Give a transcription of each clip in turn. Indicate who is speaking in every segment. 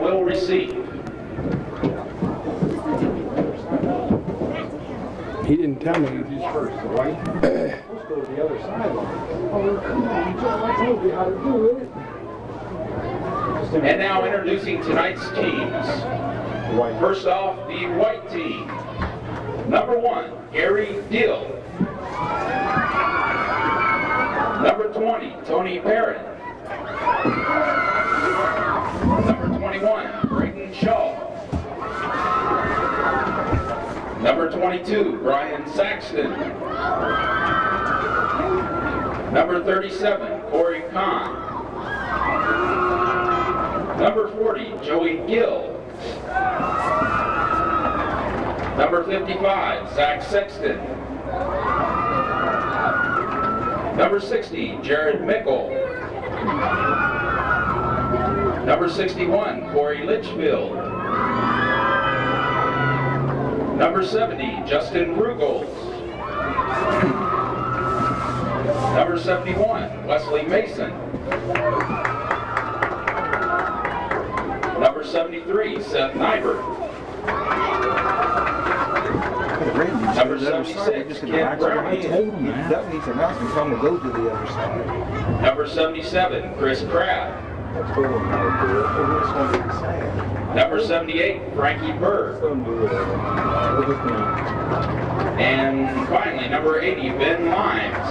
Speaker 1: will receive.
Speaker 2: He didn't tell me.
Speaker 3: He's first, right? Let's go to the other sideline. Oh, come on, Joe, I told you how to do it.
Speaker 1: And now introducing tonight's teams. First off, the white team. Number 1, Gary Dill. Number 20, Tony Parrott. Number 21, Braden Shaw. Number 22, Brian Saxton. Number 37, Corey Kahn. Number 40, Joey Gill. Number 55, Zach Sexton. Number 60, Jared Mickle. Number 61, Corey Litchfield. Number 70, Justin Ruggles. Number 71, Wesley Mason. Number 73, Seth Nybert. Number 76, Ken Brown.
Speaker 3: That needs an announcement, so I'm going to go to the other side.
Speaker 1: Number 77, Chris Crabb. Number 78, Frankie Bird. And finally, number 80, Ben Limes.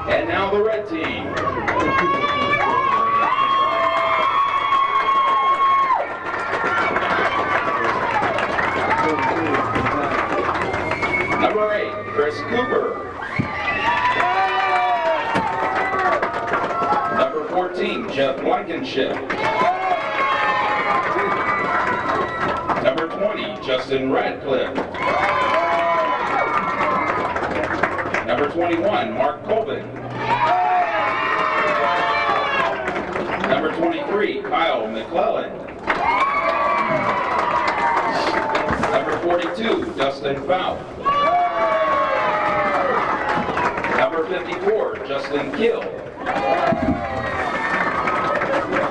Speaker 1: And now the red team. Number 8, Chris Cooper. Number 14, Jeff Blankenship. Number 20, Justin Radcliffe. Number 21, Mark Colvin. Number 23, Kyle McClellan. Number 42, Dustin Fout. Number 54, Justin Kill.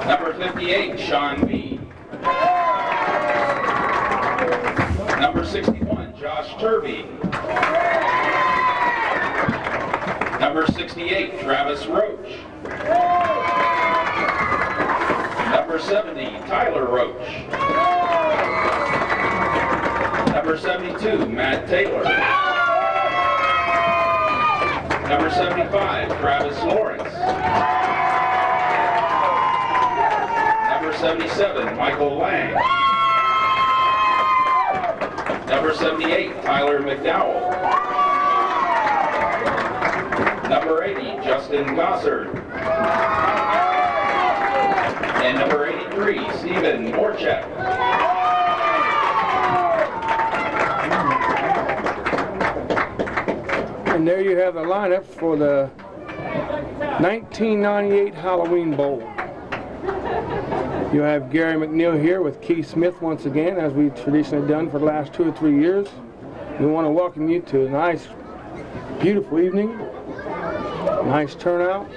Speaker 1: Number 58, Sean B. Number 61, Josh Turvey. Number 68, Travis Roach. Number 70, Tyler Roach. Number 72, Matt Taylor. Number 75, Travis Lawrence. Number 77, Michael Lang. Number 78, Tyler McDowell. Number 80, Justin Gossard. And number 83, Stephen Morchak.
Speaker 2: And there you have the lineup for the 1998 Halloween Bowl. You have Gary McNeil here with Keith Smith once again, as we've traditionally done for the last 2 or 3 years. We want to welcome you to a nice, beautiful evening. Nice turnout.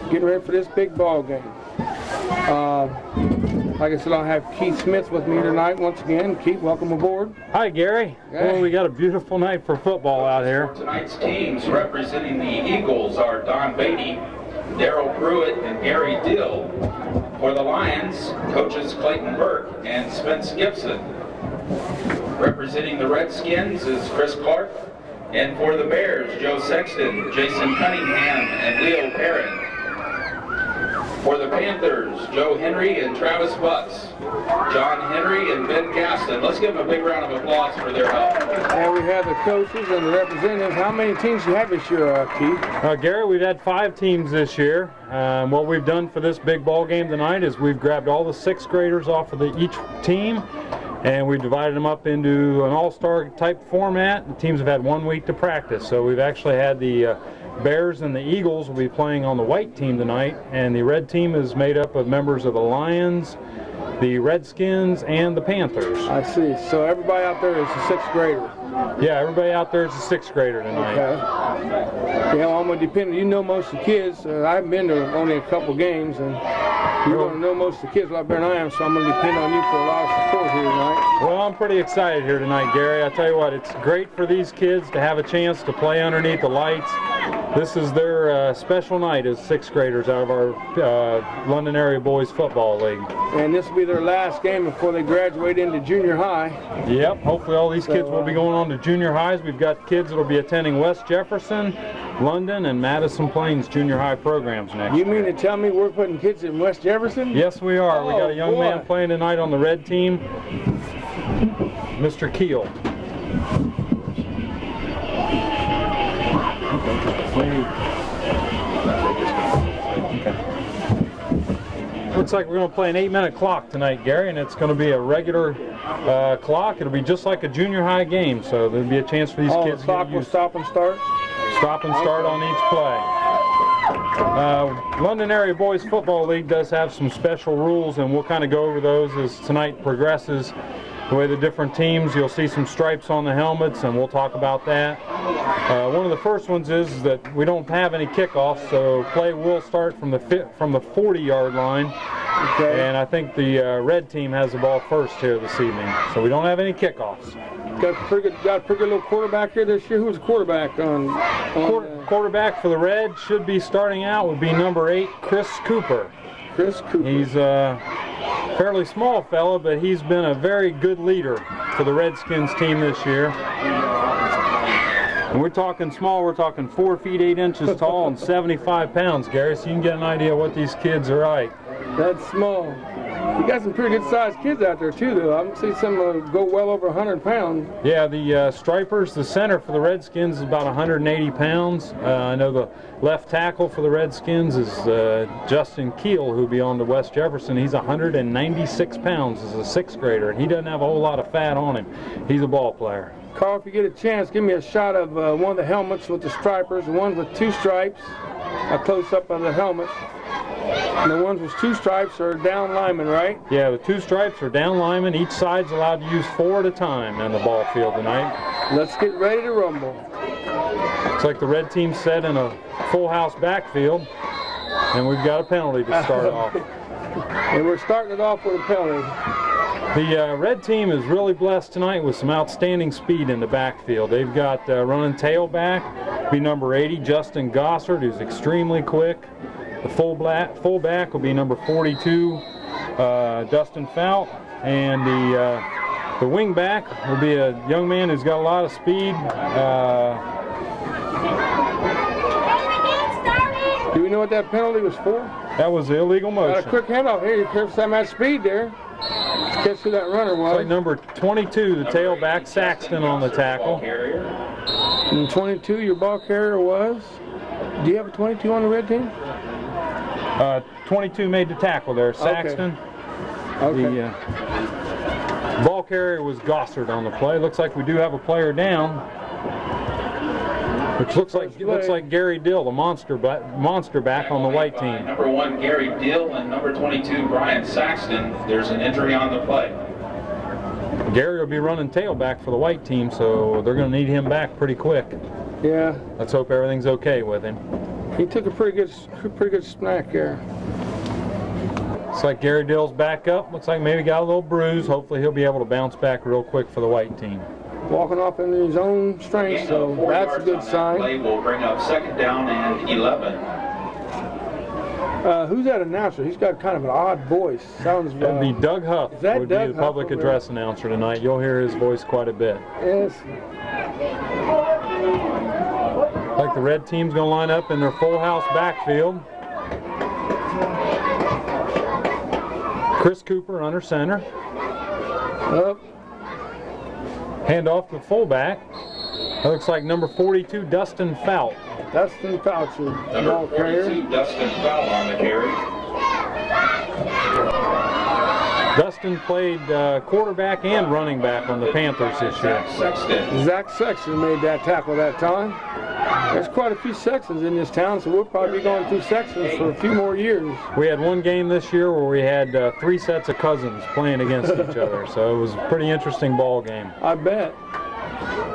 Speaker 2: Getting ready for this big ball game. Like I said, I'll have Keith Smith with me tonight once again. Keith, welcome aboard.
Speaker 4: Hi, Gary.
Speaker 2: Okay.
Speaker 4: Well, we got a beautiful night for football out here.
Speaker 1: Tonight's teams representing the Eagles are Don Beatty, Darrell Pruitt, and Gary Dill. For the Lions, coaches Clayton Burke and Spence Gibson. Representing the Redskins is Chris Clark. And for the Bears, Joe Sexton, Jason Cunningham, and Leo Perrin. For the Panthers, Joe Henry and Travis Butts, John Henry and Ben Gaston. Let's give them a big round of applause for their help.
Speaker 2: And we have the coaches and the representatives. How many teams do you have this year, Keith?
Speaker 4: Gary, we've had 5 teams this year. What we've done for this big ball game tonight is we've grabbed all the 6th graders off of each team, and we divided them up into an all-star type format. The teams have had 1 week to practice, so we've actually had the Bears and the Eagles will be playing on the white team tonight, and the red team is made up of members of the Lions, the Redskins, and the Panthers.
Speaker 2: I see. So everybody out there is a 6th grader.
Speaker 4: Yeah, everybody out there is a 6th grader tonight.
Speaker 2: Okay. Yeah, well, I'm going to depend. You know most of the kids. I haven't been to only a couple games, and you're going to know most of the kids a lot better than I am, so I'm going to depend on you for a lot of support here tonight.
Speaker 4: Well, I'm pretty excited here tonight, Gary. I tell you what, it's great for these kids to have a chance to play underneath the lights. This is their special night as 6th graders out of our London Area Boys Football League.
Speaker 2: And this will be their last game before they graduate into junior high.
Speaker 4: Yep, hopefully all these kids will be going on to junior highs. We've got kids that will be attending West Jefferson, London, and Madison Plains junior high programs next year.
Speaker 2: You mean to tell me we're putting kids in West Jefferson?
Speaker 4: Yes, we are.
Speaker 2: Oh,
Speaker 4: we got a young man playing tonight on the red team, Mr. Keel. Looks like we're going to play an 8-minute clock tonight, Gary, and it's going to be a regular clock. It'll be just like a junior high game, so there'll be a chance for these kids
Speaker 2: the clock will stop and start?
Speaker 4: Stop and start on each play. London Area Boys Football League does have some special rules, and we'll kind of go over those as tonight progresses. The way the different teams, you'll see some stripes on the helmets, and we'll talk about that. One of the first ones is that we don't have any kickoffs, so play will start from the 40-yard line. Okay. And I think the red team has the ball first here this evening, so we don't have any kickoffs.
Speaker 2: Got a pretty good little quarterback here this year. Who's the quarterback on
Speaker 4: quarterback for the red should be starting out would be number 8, Chris Cooper.
Speaker 2: Chris Cooper.
Speaker 4: He's a fairly small fella, but he's been a very good leader for the Redskins team this year. And we're talking small, we're talking 4 feet 8 inches tall and 75 pounds, Gary, so you can get an idea what these kids are like.
Speaker 2: That's small. You got some pretty good sized kids out there too, though. I'm see some go well over 100 pounds.
Speaker 4: Yeah, the stripers, the center for the Redskins is about 180 pounds. I know the left tackle for the Redskins is Justin Keel, who'll be on to West Jefferson. He's 196 pounds as a 6th grader, and he doesn't have a whole lot of fat on him. He's a ball player.
Speaker 2: Carl, if you get a chance, give me a shot of one of the helmets with the stripers, the one with 2 stripes, a close-up of the helmet. And the ones with 2 stripes are down linemen, right?
Speaker 4: Yeah, the 2 stripes are down linemen. Each side's allowed to use 4 at a time in the ball field tonight.
Speaker 2: Let's get ready to rumble.
Speaker 4: Looks like the red team's set in a full house backfield, and we've got a penalty to start off.
Speaker 2: And we're starting it off with a penalty.
Speaker 4: The red team is really blessed tonight with some outstanding speed in the backfield. They've got running tailback, be number 80, Justin Gossard, who's extremely quick. The fullback will be number 42, Dustin Fout, and the wingback will be a young man who's got a lot of speed.
Speaker 2: Do we know what that penalty was for?
Speaker 4: That was illegal motion.
Speaker 2: Got a quick handoff here. You careful some that speed there. Guess who that runner was?
Speaker 4: Like number 22, the tailback, Saxton on the tackle.
Speaker 2: And 22, your ball carrier was? Do you have a 22 on the red team?
Speaker 4: 22 made the tackle there, Saxton.
Speaker 2: Okay.
Speaker 4: The ball carrier was Gossard on the play. Looks like we do have a player down, which looks like Gary Dill, the monster back on the white team.
Speaker 1: Number 1 Gary Dill and number 22 Brian Saxton. There's an injury on the play.
Speaker 4: Gary will be running tailback for the white team, so they're going to need him back pretty quick.
Speaker 2: Yeah.
Speaker 4: Let's hope everything's okay with him.
Speaker 2: He took a pretty good snack there.
Speaker 4: Looks like Gary Dill's back up. Looks like maybe got a little bruise. Hopefully he'll be able to bounce back real quick for the white team.
Speaker 2: Walking off in his own strength, so that's a good sign.
Speaker 1: Play will bring up 2nd down and 11.
Speaker 2: Who's that announcer? He's got kind of an odd voice. Sounds.
Speaker 4: That'd be Doug Huff.
Speaker 2: Is that
Speaker 4: would
Speaker 2: Doug
Speaker 4: be the
Speaker 2: Huff
Speaker 4: public address announcer tonight. You'll hear his voice quite a bit.
Speaker 2: Yes.
Speaker 4: Like the red team's going to line up in their full house backfield. Chris Cooper under center.
Speaker 2: Up.
Speaker 4: Hand off to fullback. That looks like number 42, Dustin Fout.
Speaker 2: Dustin Fout,
Speaker 1: number 42, Dustin Fout on the carry.
Speaker 4: Dustin played quarterback and running back on the Panthers this year.
Speaker 2: Zach Sexton made that tackle that time. There's quite a few Sextons in this town, so we'll probably be going through Sextons for a few more years.
Speaker 4: We had one game this year where we had 3 sets of cousins playing against each other, so it was a pretty interesting ball game.
Speaker 2: I bet.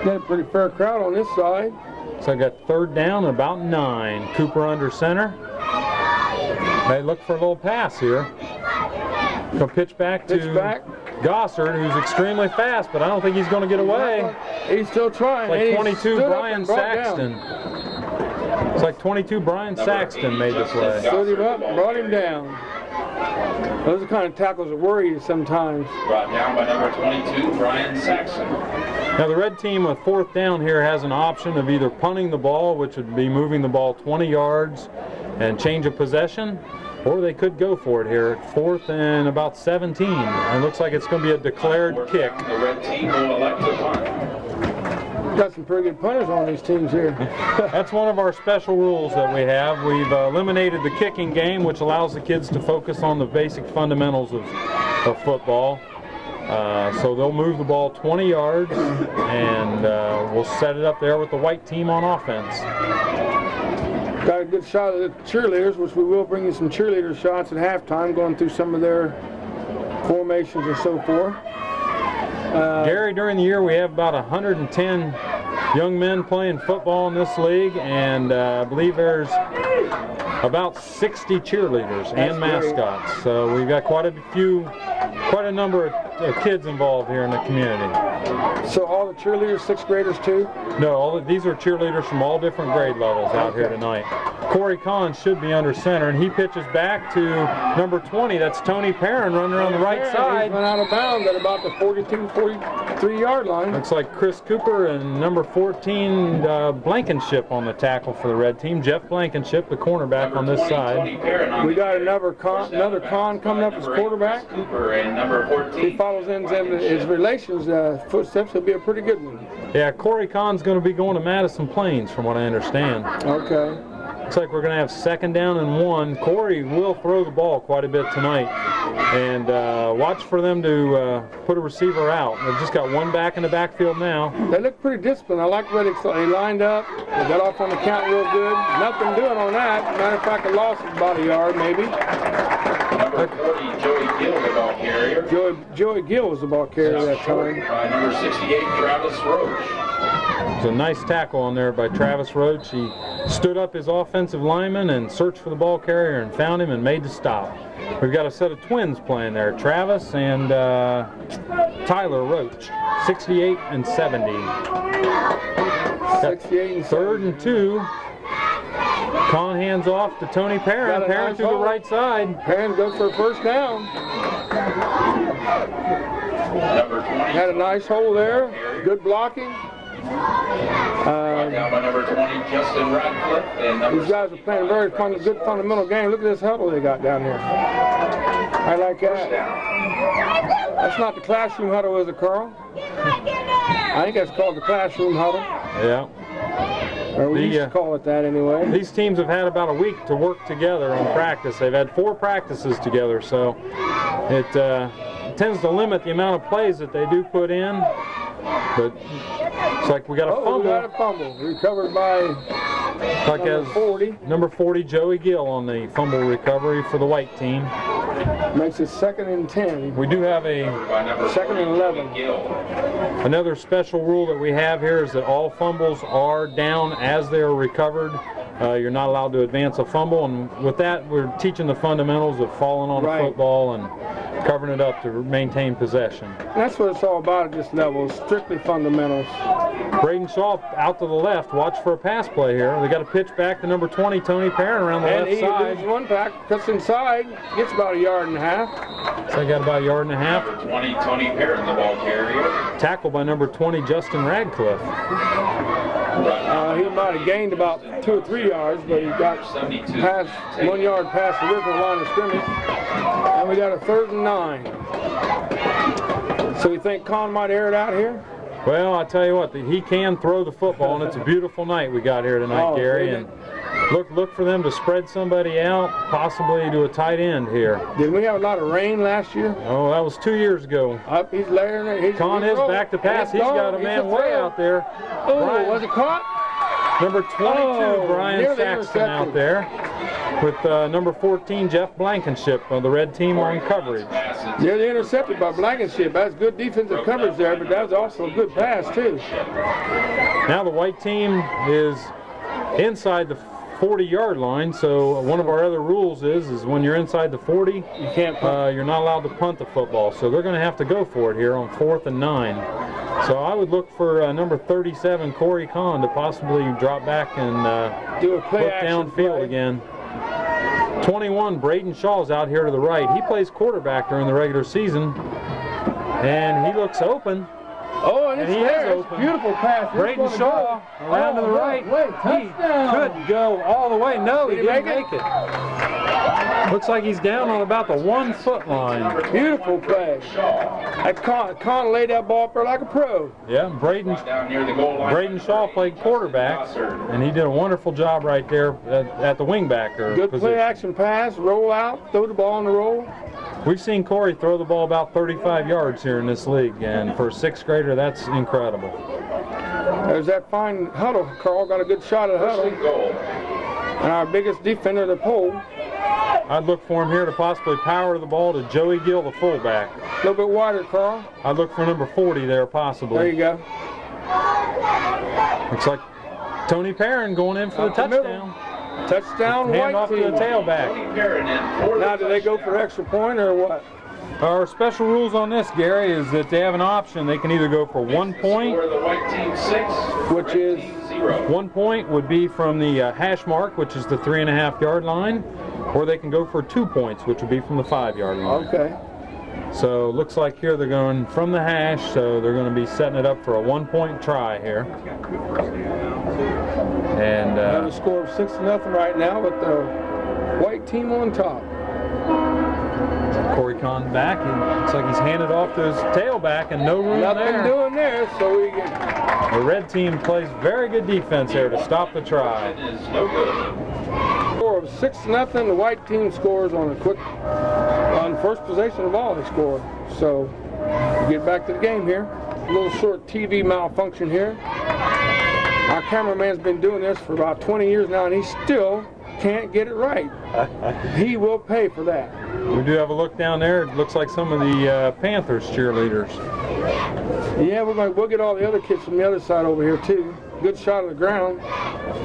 Speaker 2: Got a pretty fair crowd on this side.
Speaker 4: So I got third down and about 9. Cooper under center. They look for a little pass here. Go pitch back to Gossard, who's extremely fast, but I don't think he's going to get away.
Speaker 2: He's still trying.
Speaker 4: It's like 22 Brian Saxton. It's like 22 Brian Saxton made the play.
Speaker 2: Stood him up, brought him down. Those are the kind of tackles that worry you sometimes.
Speaker 1: Brought down by number 22, Brian Saxton.
Speaker 4: Now the red team with fourth down here has an option of either punting the ball, which would be moving the ball 20 yards and change of possession, or they could go for it here at 4th and about 17. And it looks like it's going to be a declared kick.
Speaker 1: The red team will elect to punt.
Speaker 2: Got some pretty good punters on these teams here.
Speaker 4: That's one of our special rules that we have. We've eliminated the kicking game, which allows the kids to focus on the basic fundamentals of football. So they'll move the ball 20 yards, and we'll set it up there with the white team on offense.
Speaker 2: Got a good shot at the cheerleaders, which we will bring you some cheerleader shots at halftime, going through some of their formations and so forth.
Speaker 4: Gary, during the year we have about 110 young men playing football in this league, and I believe there's about 60 cheerleaders and mascots. Great. So we've got quite a number of kids involved here in the community.
Speaker 2: So all the cheerleaders, 6th graders too?
Speaker 4: No, these are cheerleaders from all different grade levels out here tonight. Corey Kahn should be under center, and he pitches back to number 20. That's Tony Perrin running around the right side.
Speaker 2: He's went out of bounds at about the 42, 43-yard line.
Speaker 4: Looks like Chris Cooper and number 14 Blankenship on the tackle for the red team. Jeff Blankenship, the cornerback on this side.
Speaker 2: We got another Kahn coming up as quarterback.
Speaker 1: Cooper and number 14.
Speaker 2: He follows in his relations' footsteps. He'll be a pretty good one.
Speaker 4: Yeah, Corey Kahn's going to be going to Madison Plains, from what I understand.
Speaker 2: Okay.
Speaker 4: Looks like we're going to have 2nd down and 1. Corey will throw the ball quite a bit tonight. And watch for them to put a receiver out. They've just got one back in the backfield now.
Speaker 2: They look pretty disciplined. I like where they lined up. They got off on the count real good. Nothing doing on that. Matter of fact, a loss of about a yard maybe.
Speaker 1: Number 40, Joey Gill, the ball carrier.
Speaker 2: Joey Gill was the ball carrier that time.
Speaker 1: By number 68, Travis Roach.
Speaker 4: It's a nice tackle on there by Travis Roach. He stood up his offensive lineman and searched for the ball carrier and found him and made the stop. We've got a set of twins playing there, Travis and Tyler Roach, 68 and 70.
Speaker 2: 68 and
Speaker 4: 3rd and 2. Kahn hands off to Tony Perrin. Perrin to the right side.
Speaker 2: Perrin goes for a 1st down.
Speaker 1: Number 20.
Speaker 2: Had a nice hole there. Good blocking.
Speaker 1: Down by number 20, Justin Radcliffe. And
Speaker 2: these guys are playing a very good fundamental game. Look at this huddle they got down here. I like that. That's not the classroom huddle, is it, Carl? I think that's called the classroom huddle.
Speaker 4: Yeah.
Speaker 2: Or we used to call it that anyway.
Speaker 4: These teams have had about a week to work together on practice. They've had 4 practices together, so it tends to limit the amount of plays that they do put in. But it's like we got a fumble.
Speaker 2: We got a fumble. Recovered by
Speaker 4: number 40, Joey Gill on the fumble recovery for the white team.
Speaker 2: Makes it 2nd and 10.
Speaker 4: We do have a
Speaker 2: 2nd and 11.
Speaker 4: Another special rule that we have here is that all fumbles are down as they are recovered. You're not allowed to advance a fumble, and with that we're teaching the fundamentals of falling on the football and covering it up to maintain possession.
Speaker 2: That's what it's all about at this level, strictly fundamentals.
Speaker 4: Braden Shaw out to the left. Watch for a pass play here. They got a pitch back to number 20, Tony Perrin, around the left side.
Speaker 2: And he loses one back, cuts inside, gets about 1.5 yards.
Speaker 4: So they got about 1.5 yards.
Speaker 1: Number 20, Tony Perrin, the ball carrier.
Speaker 4: Tackled by number 20, Justin Radcliffe.
Speaker 2: He might have gained about 2 or 3 yards, but he got past 1 yard past the original line of scrimmage. And we got a 3rd and 9. So you think Kahn might air it out here?
Speaker 4: Well, I tell you what, he can throw the football, and it's a beautiful night we got here tonight, Gary. And look for them to spread somebody out, possibly to a tight end here.
Speaker 2: Did we have a lot of rain last year?
Speaker 4: Oh, that was 2 years ago.
Speaker 2: He's layering it.
Speaker 4: Kahn is back to pass. He's got a man way out there.
Speaker 2: Oh, was it caught?
Speaker 4: Number 22, Brian Saxton out there. with number 14, Jeff Blankenship of the red team on coverage.
Speaker 2: Yeah, they intercepted by Blankenship. That's good defensive coverage there, but that was also a good pass, too.
Speaker 4: Now the white team is inside the 40-yard line, so one of our other rules is when you're inside the 40,
Speaker 2: you can't punt.
Speaker 4: You're not allowed to punt the football, so they're going to have to go for it here on 4th and 9. So I would look for number 37, Corey Kahn, to possibly drop back and
Speaker 2: do a play
Speaker 4: look downfield again. 21, Braden Shaw's out here to the right. He plays quarterback during the regular season, and he looks open.
Speaker 2: Oh, and it's there. It's a beautiful pass.
Speaker 4: Braden Shaw around to the right. He could go all the way. No, he didn't make it. Looks like he's down on about the 1 foot line.
Speaker 2: Beautiful play. Con laid that ball up there like a pro.
Speaker 4: Yeah, Braden Shaw played quarterback, and he did a wonderful job right there at the wingback.
Speaker 2: Good play action pass, roll out, throw the ball on the roll.
Speaker 4: We've seen Corey throw the ball about 35 yards here in this league, and for a 6th grader, that's incredible.
Speaker 2: There's that fine huddle. Carl got a good shot at the huddle. And our biggest defender, the pole.
Speaker 4: I'd look for him here to possibly power the ball to Joey Gill, the fullback.
Speaker 2: A little bit wider, Carl.
Speaker 4: I'd look for number 40 there, possibly.
Speaker 2: There you go.
Speaker 4: Looks like Tony Perrin going in for the touchdown.
Speaker 2: Touchdown,
Speaker 4: hand
Speaker 2: white
Speaker 4: off
Speaker 2: team.
Speaker 4: to the tailback.
Speaker 2: Now, do they go for extra point or what?
Speaker 4: Our special rules on this, Gary, is that they have an option. They can either go for 1 point,
Speaker 2: which is
Speaker 4: 1 point would be from the hash mark, which is the 3.5-yard line, or they can go for 2 points, which would be from the 5-yard line.
Speaker 2: Okay.
Speaker 4: So looks like here they're going from the hash, so they're going to be setting it up for a 1-point try here. And
Speaker 2: have a score of 6-0 right now with the white team on top.
Speaker 4: Corey Kahn back, and looks like he's handed off to his tailback, and no room
Speaker 2: Nothing
Speaker 4: there.
Speaker 2: doing there, so we get...
Speaker 4: The red team plays very good defense here to stop the try.
Speaker 2: Score of 6-0. The white team scores on first possession of all they score. So we get back to the game here. A little short TV malfunction here. Our cameraman's been doing this for about 20 years now, and he still can't get it right. He will pay for that.
Speaker 4: We do have a look down there. It looks like some of the Panthers cheerleaders.
Speaker 2: Yeah, we'll get all the other kids from the other side over here too. Good shot of the ground.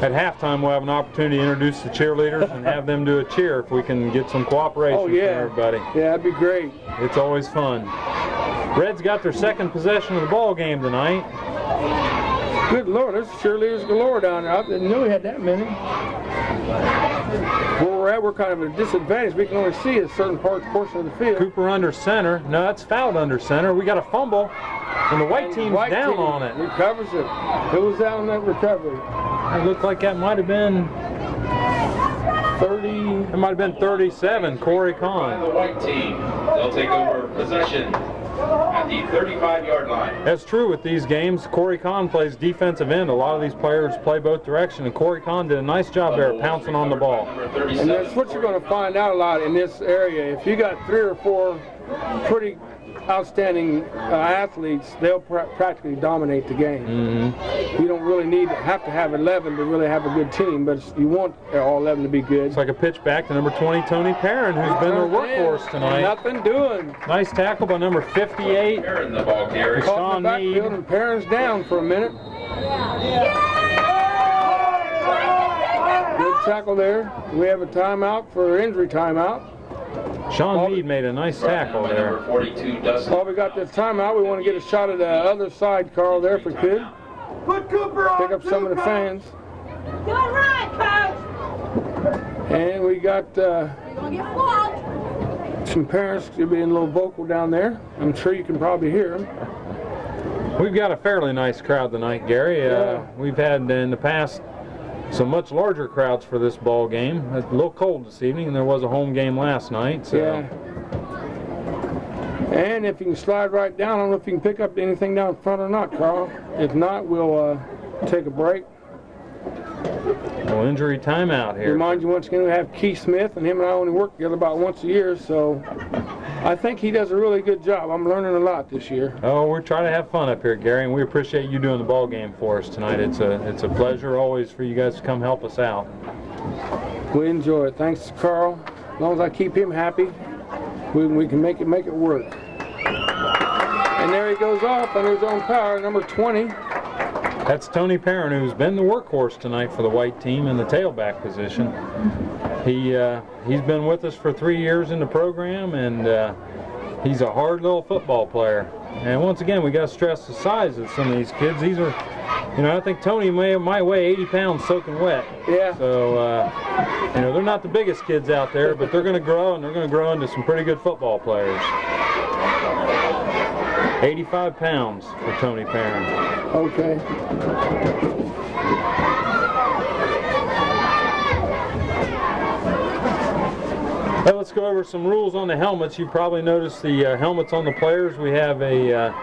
Speaker 4: At halftime, we'll have an opportunity to introduce the cheerleaders and have them do a cheer if we can get some cooperation from everybody.
Speaker 2: Yeah, that'd be great.
Speaker 4: It's always fun. Reds got their 2nd possession of the ball game tonight.
Speaker 2: Good Lord, there's cheerleaders galore down there. I didn't know we had that many. Where we're at, we're kind of at a disadvantage. We can only see a certain portion of the field.
Speaker 4: Cooper under center. No, that's fouled under center. We got a fumble, and the white team's down on it.
Speaker 2: Recovers it. Who was down on that recovery?
Speaker 4: It looked like that might have been
Speaker 2: 30.
Speaker 4: It might have been 37, Corey Kahn.
Speaker 1: The white team, they'll take over possession at the 35-yard line.
Speaker 4: That's true with these games. Corey Kahn plays defensive end. A lot of these players play both directions, and Corey Kahn did a nice job there pouncing on the ball.
Speaker 2: And that's what you're going to find out a lot in this area. If you got 3 or 4 pretty outstanding athletes, they'll practically dominate the game. You don't really have to have 11 to really have a good team, but you want all 11 to be good.
Speaker 4: It's like a pitch back to number 20, Tony Perrin, who's been their workhorse tonight.
Speaker 2: Nothing doing.
Speaker 4: Nice tackle by number 58.
Speaker 1: Perrin the ball carry.
Speaker 2: Caught in the backfield, and Perrin's down for a minute. Good tackle there. We have a timeout for injury timeout.
Speaker 4: Sean Mead made a nice tackle there.
Speaker 2: While we got this timeout, we want to get a shot of the other side, Carl, there if we could.
Speaker 3: Put Cooper on.
Speaker 2: Pick up some of the fans.
Speaker 5: You're right, Coach.
Speaker 2: And we got
Speaker 5: You're gonna get flogged.
Speaker 2: some parents being a little vocal down there. I'm sure you can probably hear them.
Speaker 4: We've got a fairly nice crowd tonight, Gary. We've had in the past some much larger crowds for this ball game. It's a little cold this evening, and there was a home game last night. So.
Speaker 2: Yeah. And if you can slide right down, I don't know if you can pick up anything down front or not, Carl. If not, we'll take a break.
Speaker 4: Well, injury timeout here.
Speaker 2: Remind you once again, we have Keith Smith, and him and I only work together about once a year, so I think he does a really good job. I'm learning a lot this year.
Speaker 4: Oh, we're trying to have fun up here, Gary, and we appreciate you doing the ball game for us tonight. It's a pleasure always for you guys to come help us out.
Speaker 2: We enjoy it. Thanks, Carl. As long as I keep him happy, we can make it work. And there he goes off on his own power, number 20.
Speaker 4: That's Tony Perrin, who's been the workhorse tonight for the white team in the tailback position. He's been with us for 3 years in the program, and he's a hard little football player. And once again, we got to stress the size of some of these kids. These are, I think Tony might weigh 80 pounds soaking wet.
Speaker 2: Yeah.
Speaker 4: So, they're not the biggest kids out there, but they're going to grow, and they're going to grow into some pretty good football players. 85 pounds for Tony Perrin.
Speaker 2: Okay.
Speaker 4: Well, let's go over some rules on the helmets. You probably noticed the helmets on the players. We have a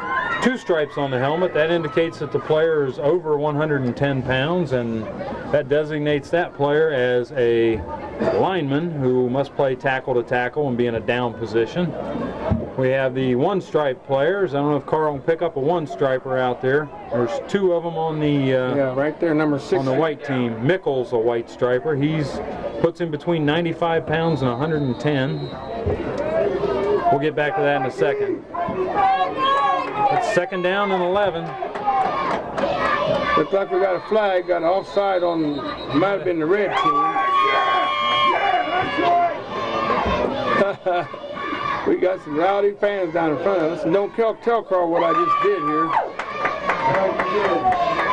Speaker 4: 2 stripes on the helmet. That indicates that the player is over 110 pounds, and that designates that player as a lineman who must play tackle to tackle and be in a down position. We have the 1-stripe players. I don't know if Carl can pick up a 1-striper out there. There's 2 of them on the
Speaker 2: yeah, right there, number 6
Speaker 4: on the white team. Mickle's a white striper. He's puts him between 95 pounds and 110. We'll get back to that in a second. It's 2nd down and 11.
Speaker 2: Looks like we got a flag, got an offside on, might have been the red team. We got some rowdy fans down in front of us, and don't tell Carl what I just did here.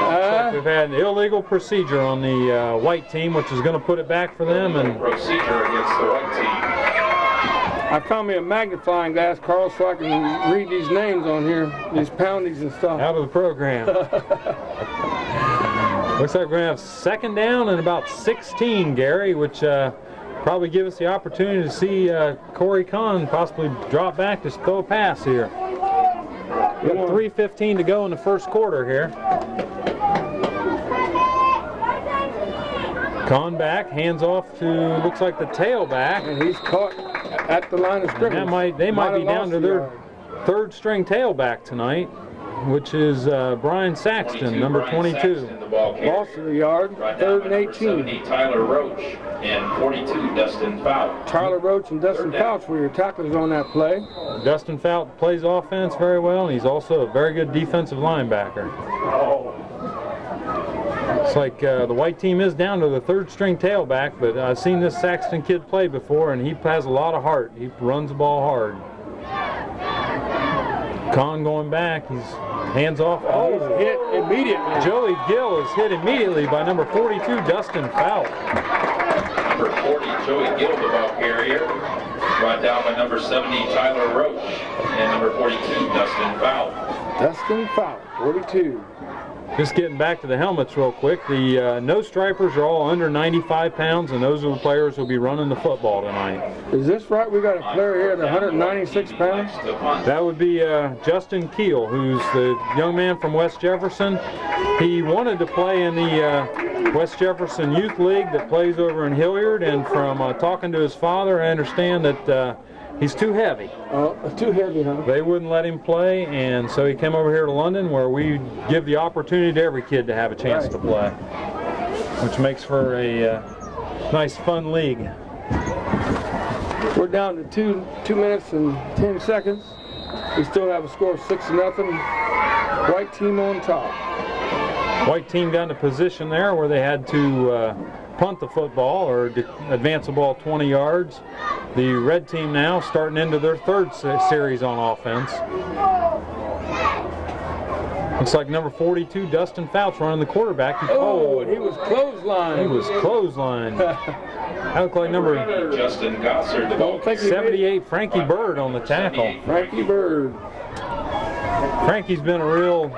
Speaker 4: Like we've had an illegal procedure on the white team, which is going to put it back for them. And
Speaker 1: procedure against the white team.
Speaker 2: I found me a magnifying glass, Carl, so I can read these names on here, these poundies and stuff.
Speaker 4: Out of the program. Looks like we're going to have 2nd down and about 16, Gary, which probably give us the opportunity to see Corey Kahn possibly drop back to throw a pass here. We've got 3:15 to go in the first quarter here. Kahn back, hands off to, looks like the tailback.
Speaker 2: And he's caught at the line of scrimmage.
Speaker 4: They might be down to their 3rd string tailback tonight, which is Brian Saxton, number 22.
Speaker 2: Loss of the yard, 3rd and 18.
Speaker 1: 70, Tyler Roach, and 42, Dustin Fout.
Speaker 2: Tyler Roach and Dustin Fouts were your tacklers on that play.
Speaker 4: Dustin Fout plays offense very well, and he's also a very good defensive linebacker. It's like the white team is down to the 3rd string tailback, but I've seen this Saxton kid play before, and he has a lot of heart. He runs the ball hard. Kahn going back, he's hands off.
Speaker 2: Oh, hit immediately.
Speaker 4: Joey Gill is hit immediately by number 42, Dustin Fout.
Speaker 1: Number 40, Joey Gill, the ball carrier. Brought down by number 70, Tyler Roach, and number 42, Dustin Fout.
Speaker 2: Dustin Fout, 42.
Speaker 4: Just getting back to the helmets real quick. The no stripers are all under 95 pounds, and those are the players who will be running the football tonight.
Speaker 2: Is this right? We got a player here at 196 pounds?
Speaker 4: That would be Justin Keel, who's the young man from West Jefferson. He wanted to play in the West Jefferson Youth League that plays over in Hilliard, and from talking to his father, I understand that he's too heavy.
Speaker 2: Oh, too heavy, huh?
Speaker 4: They wouldn't let him play, and so he came over here to London, where we give the opportunity to every kid to have a chance to play, which makes for a nice, fun league.
Speaker 2: We're down to 2 minutes and 10 seconds. We still have a score of 6-0. White team on top.
Speaker 4: White team got in a position there where they had to punt the football or advance the ball 20 yards. The red team now starting into their 3rd series on offense. Looks like number 42, Dustin Fouts, running the quarterback.
Speaker 2: Oh, he was clotheslined.
Speaker 4: He was clotheslined. That looked like number
Speaker 1: Justin Gossard, the ball
Speaker 4: 78, Frankie Bird on the tackle.
Speaker 2: Frankie Bird.
Speaker 4: Frankie's been a real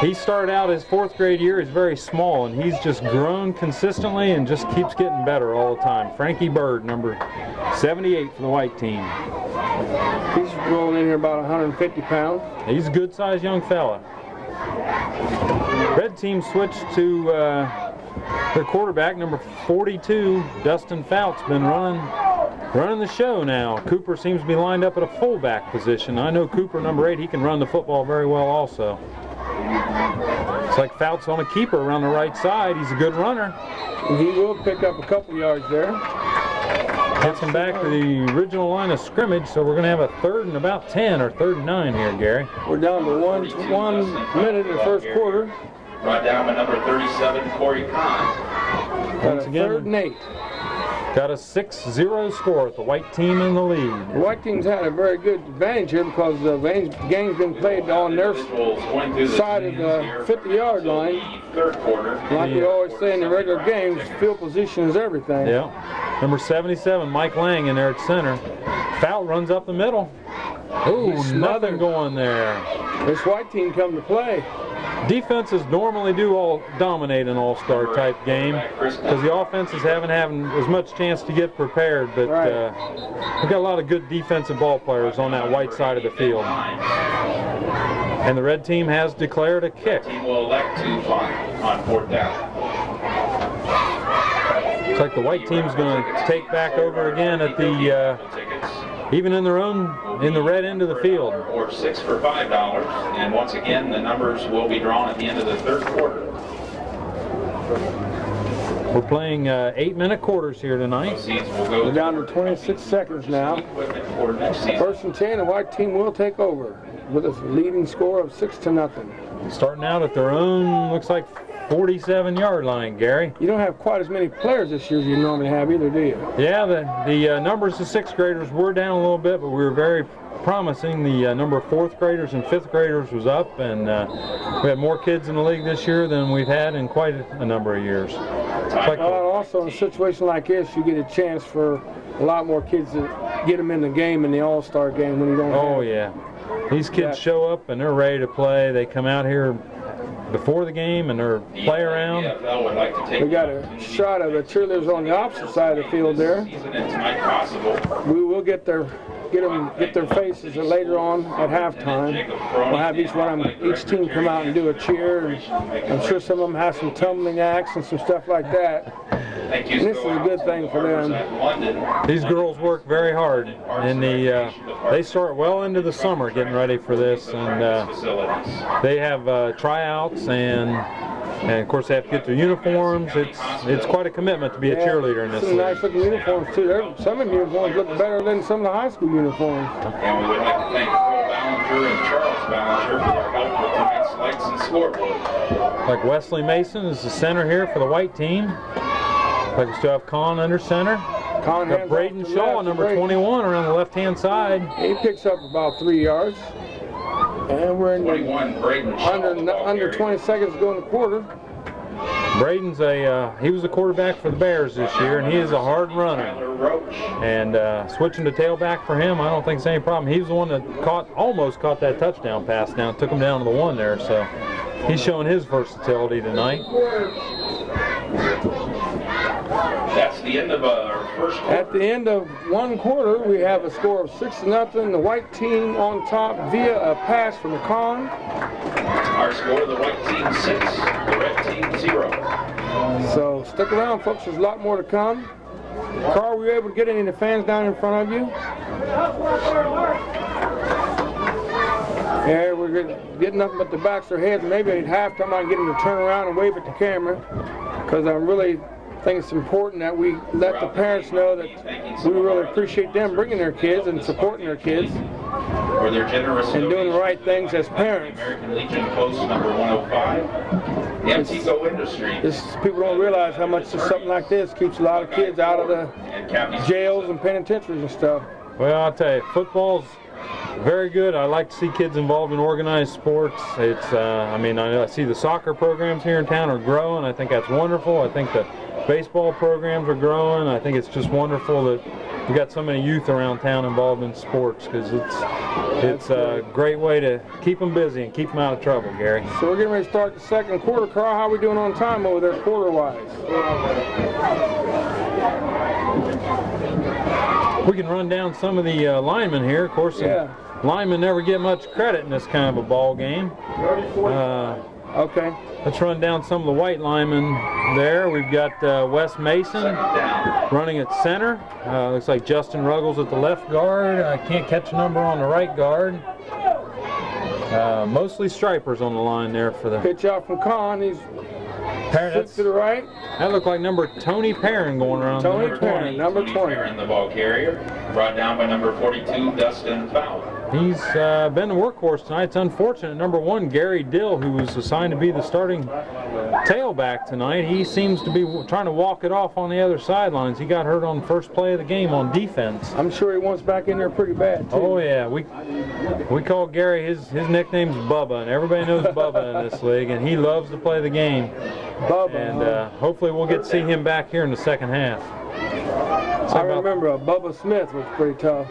Speaker 4: he started out his 4th grade year, he's very small, and he's just grown consistently and just keeps getting better all the time. Frankie Bird, number 78 for the white team.
Speaker 2: He's rolling in here about 150 pounds.
Speaker 4: He's a good-sized young fella. Red team switched to their quarterback, number 42, Dustin Fouts, been running the show now. Cooper seems to be lined up at a fullback position. I know Cooper, number 8, he can run the football very well also. Looks like Fouts on a keeper around the right side. He's a good runner.
Speaker 2: He will pick up a couple yards there.
Speaker 4: Gets him back to the original line of scrimmage, so we're going to have a 3rd and about 10 or 3rd and 9 here, Gary.
Speaker 2: We're down to one minute in the first quarter.
Speaker 1: Brought down by number 37, Corey Kahn.
Speaker 2: Once again, 3rd and 8.
Speaker 4: Got a 6-0 score with the white team in the lead.
Speaker 2: The white team's had a very good advantage here because the game's been played on their side of the 50-yard line.
Speaker 1: Third quarter.
Speaker 2: Like we always say in the regular games, field position is everything.
Speaker 4: Yeah. Number 77, Mike Lang in there at center. Fout runs up the middle. Ooh, nothing going there.
Speaker 2: This white team come to play.
Speaker 4: Defenses normally do dominate an all-star type game because the offenses haven't had as much chance to get prepared, but we've got a lot of good defensive ball players on that white side of the field. And the red team has declared a kick.
Speaker 1: Team will elect to punt on 4th down.
Speaker 4: Looks like the white team's going to take back over again at the even in the red end of the field.
Speaker 1: Or 6 for $5, and once again the numbers will be drawn at the end of the 3rd quarter.
Speaker 4: We're playing 8-minute quarters here tonight.
Speaker 2: We're down to 26 seconds now. 1st and 10, the white team will take over with a leading score of 6-0.
Speaker 4: Starting out at their own, looks like 47-yard line, Gary.
Speaker 2: You don't have quite as many players this year as you normally have either, do you?
Speaker 4: Yeah, the numbers of 6th graders were down a little bit, but we were very promising. The number of 4th graders and 5th graders was up, and we had more kids in the league this year than we've had in quite a number of years.
Speaker 2: Also, in a situation like this, you get a chance for a lot more kids to get them in the game, in the all-star game, when you don't have
Speaker 4: yeah. These kids show up, and they're ready to play. They come out here before the game and they're play around.
Speaker 2: We got a shot of the cheerleaders on the opposite side of the field there. We will get their faces later on at halftime. We'll have each team come out and do a cheer. And I'm sure some of them have some tumbling acts and some stuff like that. And this is a good thing for them.
Speaker 4: These girls work very hard, and they start well into the summer getting ready for this, and they have tryouts, and of course they have to get their uniforms. It's quite a commitment to be a cheerleader in this.
Speaker 2: Some nice looking uniforms too. Some of the uniforms look better than some of the high school uniforms.
Speaker 1: And we would like to thank Phil Ballinger and Charles Ballinger for their help with tonight's lights and scoreboard.
Speaker 4: Like Wesley Mason is the center here for the white team. Like we still have Kahn under center. Got Braden Shaw, number 21, around the left-hand side.
Speaker 2: He picks up about 3 yards. And we're in under 20 seconds to go in the quarter.
Speaker 4: Braden's he was the quarterback for the Bears this year, and he is a hard runner. And switching to tailback for him, I don't think it's any problem. He was the one that almost caught that touchdown pass down, took him down to the 1 there, so he's showing his versatility tonight.
Speaker 1: That's the end of our first quarter.
Speaker 2: At the end of 1 quarter, we have a score of 6-0. The white team on top via a pass from Kahn.
Speaker 1: Our score, the white team 6, the red team 0.
Speaker 2: So stick around, folks. There's a lot more to come. Carl, were you able to get any of the fans down in front of you? Yeah, we're getting nothing but the backs of their heads. Maybe at halftime I can get them to turn around and wave at the camera, because I really think it's important that we let the parents know that we really appreciate them bringing their kids and supporting their kids and doing the right things as parents.
Speaker 1: American Legion Post number 105. MTCO Industries.
Speaker 2: People don't realize how much something like this keeps a lot of kids out of the jails and penitentiaries and stuff.
Speaker 4: Well, I'll tell you, football's very good. I like to see kids involved in organized sports. It's, I see the soccer programs here in town are growing. I think that's wonderful. I think the baseball programs are growing. I think it's just wonderful that we got so many youth around town involved in sports, because it's a great way to keep them busy and keep them out of trouble, Gary.
Speaker 2: So we're getting ready to start the second quarter. Carl, how are we doing on time over there quarter-wise?
Speaker 4: We can run down some of the linemen here. Of course, linemen never get much credit in this kind of a ball game.
Speaker 2: Okay.
Speaker 4: Let's run down some of the white linemen there. We've got Wes Mason running at center. Looks like Justin Ruggles at the left guard. I can't catch a number on the right guard. Mostly stripers on the line there for the
Speaker 2: Pitch out from Con. He's
Speaker 4: Parents.
Speaker 2: to the right.
Speaker 4: That looked like number Tony Perrin going around.
Speaker 2: Tony
Speaker 4: there.
Speaker 2: Perrin, number 20.
Speaker 1: Perrin, the ball carrier, brought down by number 42, Dustin Fowler.
Speaker 4: He's been the workhorse tonight. It's unfortunate. Number 1, Gary Dill, who was assigned to be the starting tailback tonight, he seems to be trying to walk it off on the other sidelines. He got hurt on the first play of the game on defense.
Speaker 2: I'm sure he wants back in there pretty bad, too.
Speaker 4: Oh, yeah. We call Gary, his nickname's Bubba, and everybody knows Bubba in this league, and he loves to play the game.
Speaker 2: Bubba.
Speaker 4: And hopefully we'll get to see him back here in the second half.
Speaker 2: I remember Bubba Smith was pretty tough.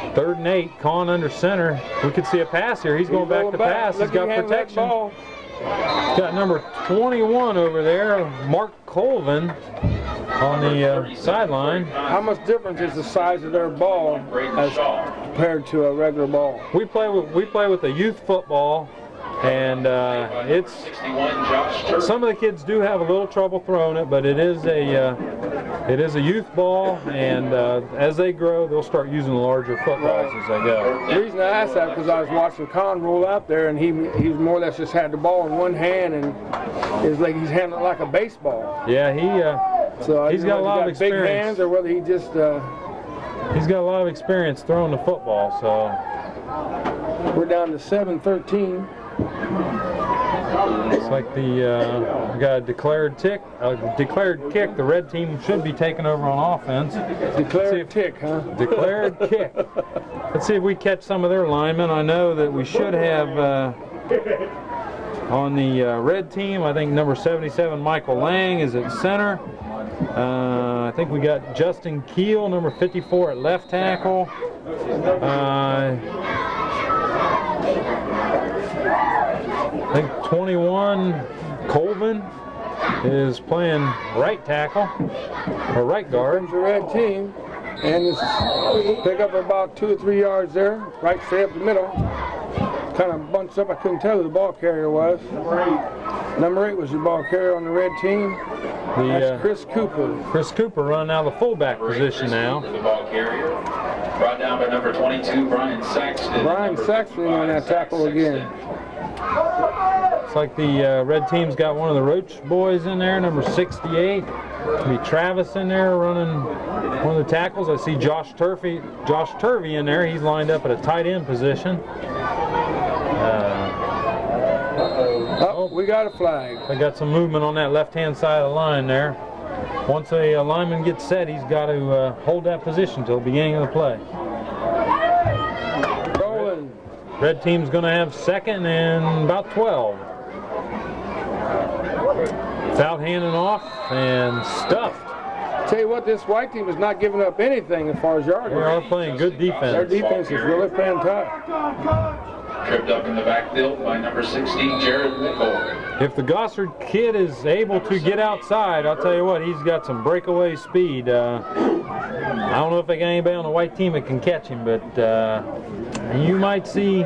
Speaker 4: 3rd and 8, Con under center. We could see a pass here. He's going back to pass. He's got protection. He's got number 21 over there, Mark Colvin, on the sideline.
Speaker 2: How much difference is the size of their ball as compared to a regular ball?
Speaker 4: We play with a youth football, and it's some of the kids do have a little trouble throwing it, but it is a youth ball, and as they grow, they'll start using larger footballs as they go.
Speaker 2: The reason I asked that because I was watching Con roll out there, and he's more or less just had the ball in one hand, and it's like he's handling it like a baseball.
Speaker 4: Yeah, he's got a lot of experience.
Speaker 2: Big hands, or whether he just.
Speaker 4: He's got a lot of experience throwing the football, so.
Speaker 2: We're down to 7-13.
Speaker 4: Looks like we got a declared kick. The red team should be taking over on offense.
Speaker 2: Declared tick, huh?
Speaker 4: Declared kick. Let's see if we catch some of their linemen. I know that we should have on the red team, I think number 77, Michael Lang, is at center. I think we got Justin Keel, number 54, at left tackle. I think 21, Colvin, is playing right tackle, or right guard.
Speaker 2: There's the red team, and it's pick up about 2 or 3 yards there, right straight up the middle. Kind of bunched up, I couldn't tell who the ball carrier was. Number 8 was the ball carrier on the red team. That's Chris Cooper.
Speaker 4: Chris Cooper running out of the fullback position now.
Speaker 1: The ball carrier, brought down by number 22, Brian Saxton.
Speaker 2: Brian Saxton on that tackle again.
Speaker 4: Looks like the red team's got one of the Roach boys in there, number 68. Be Travis in there running one of the tackles. I see Josh Turvey in there. He's lined up at a tight end position.
Speaker 2: We got a flag.
Speaker 4: I got some movement on that left-hand side of the line there. Once a lineman gets set, he's got to hold that position till the beginning of the play.
Speaker 2: Rolling.
Speaker 4: Red team's going to have second and about 12. Without handing off and stuffed.
Speaker 2: Tell you what, this white team is not giving up anything as far as yardage.
Speaker 4: They are playing good defense.
Speaker 2: Their defense is really playing tough.
Speaker 1: Tripped up in the backfield by number 16, Jared McCoy.
Speaker 4: If the Gossard kid is able to get outside, I'll tell you what, he's got some breakaway speed. I don't know if they got anybody on the white team that can catch him, but you might see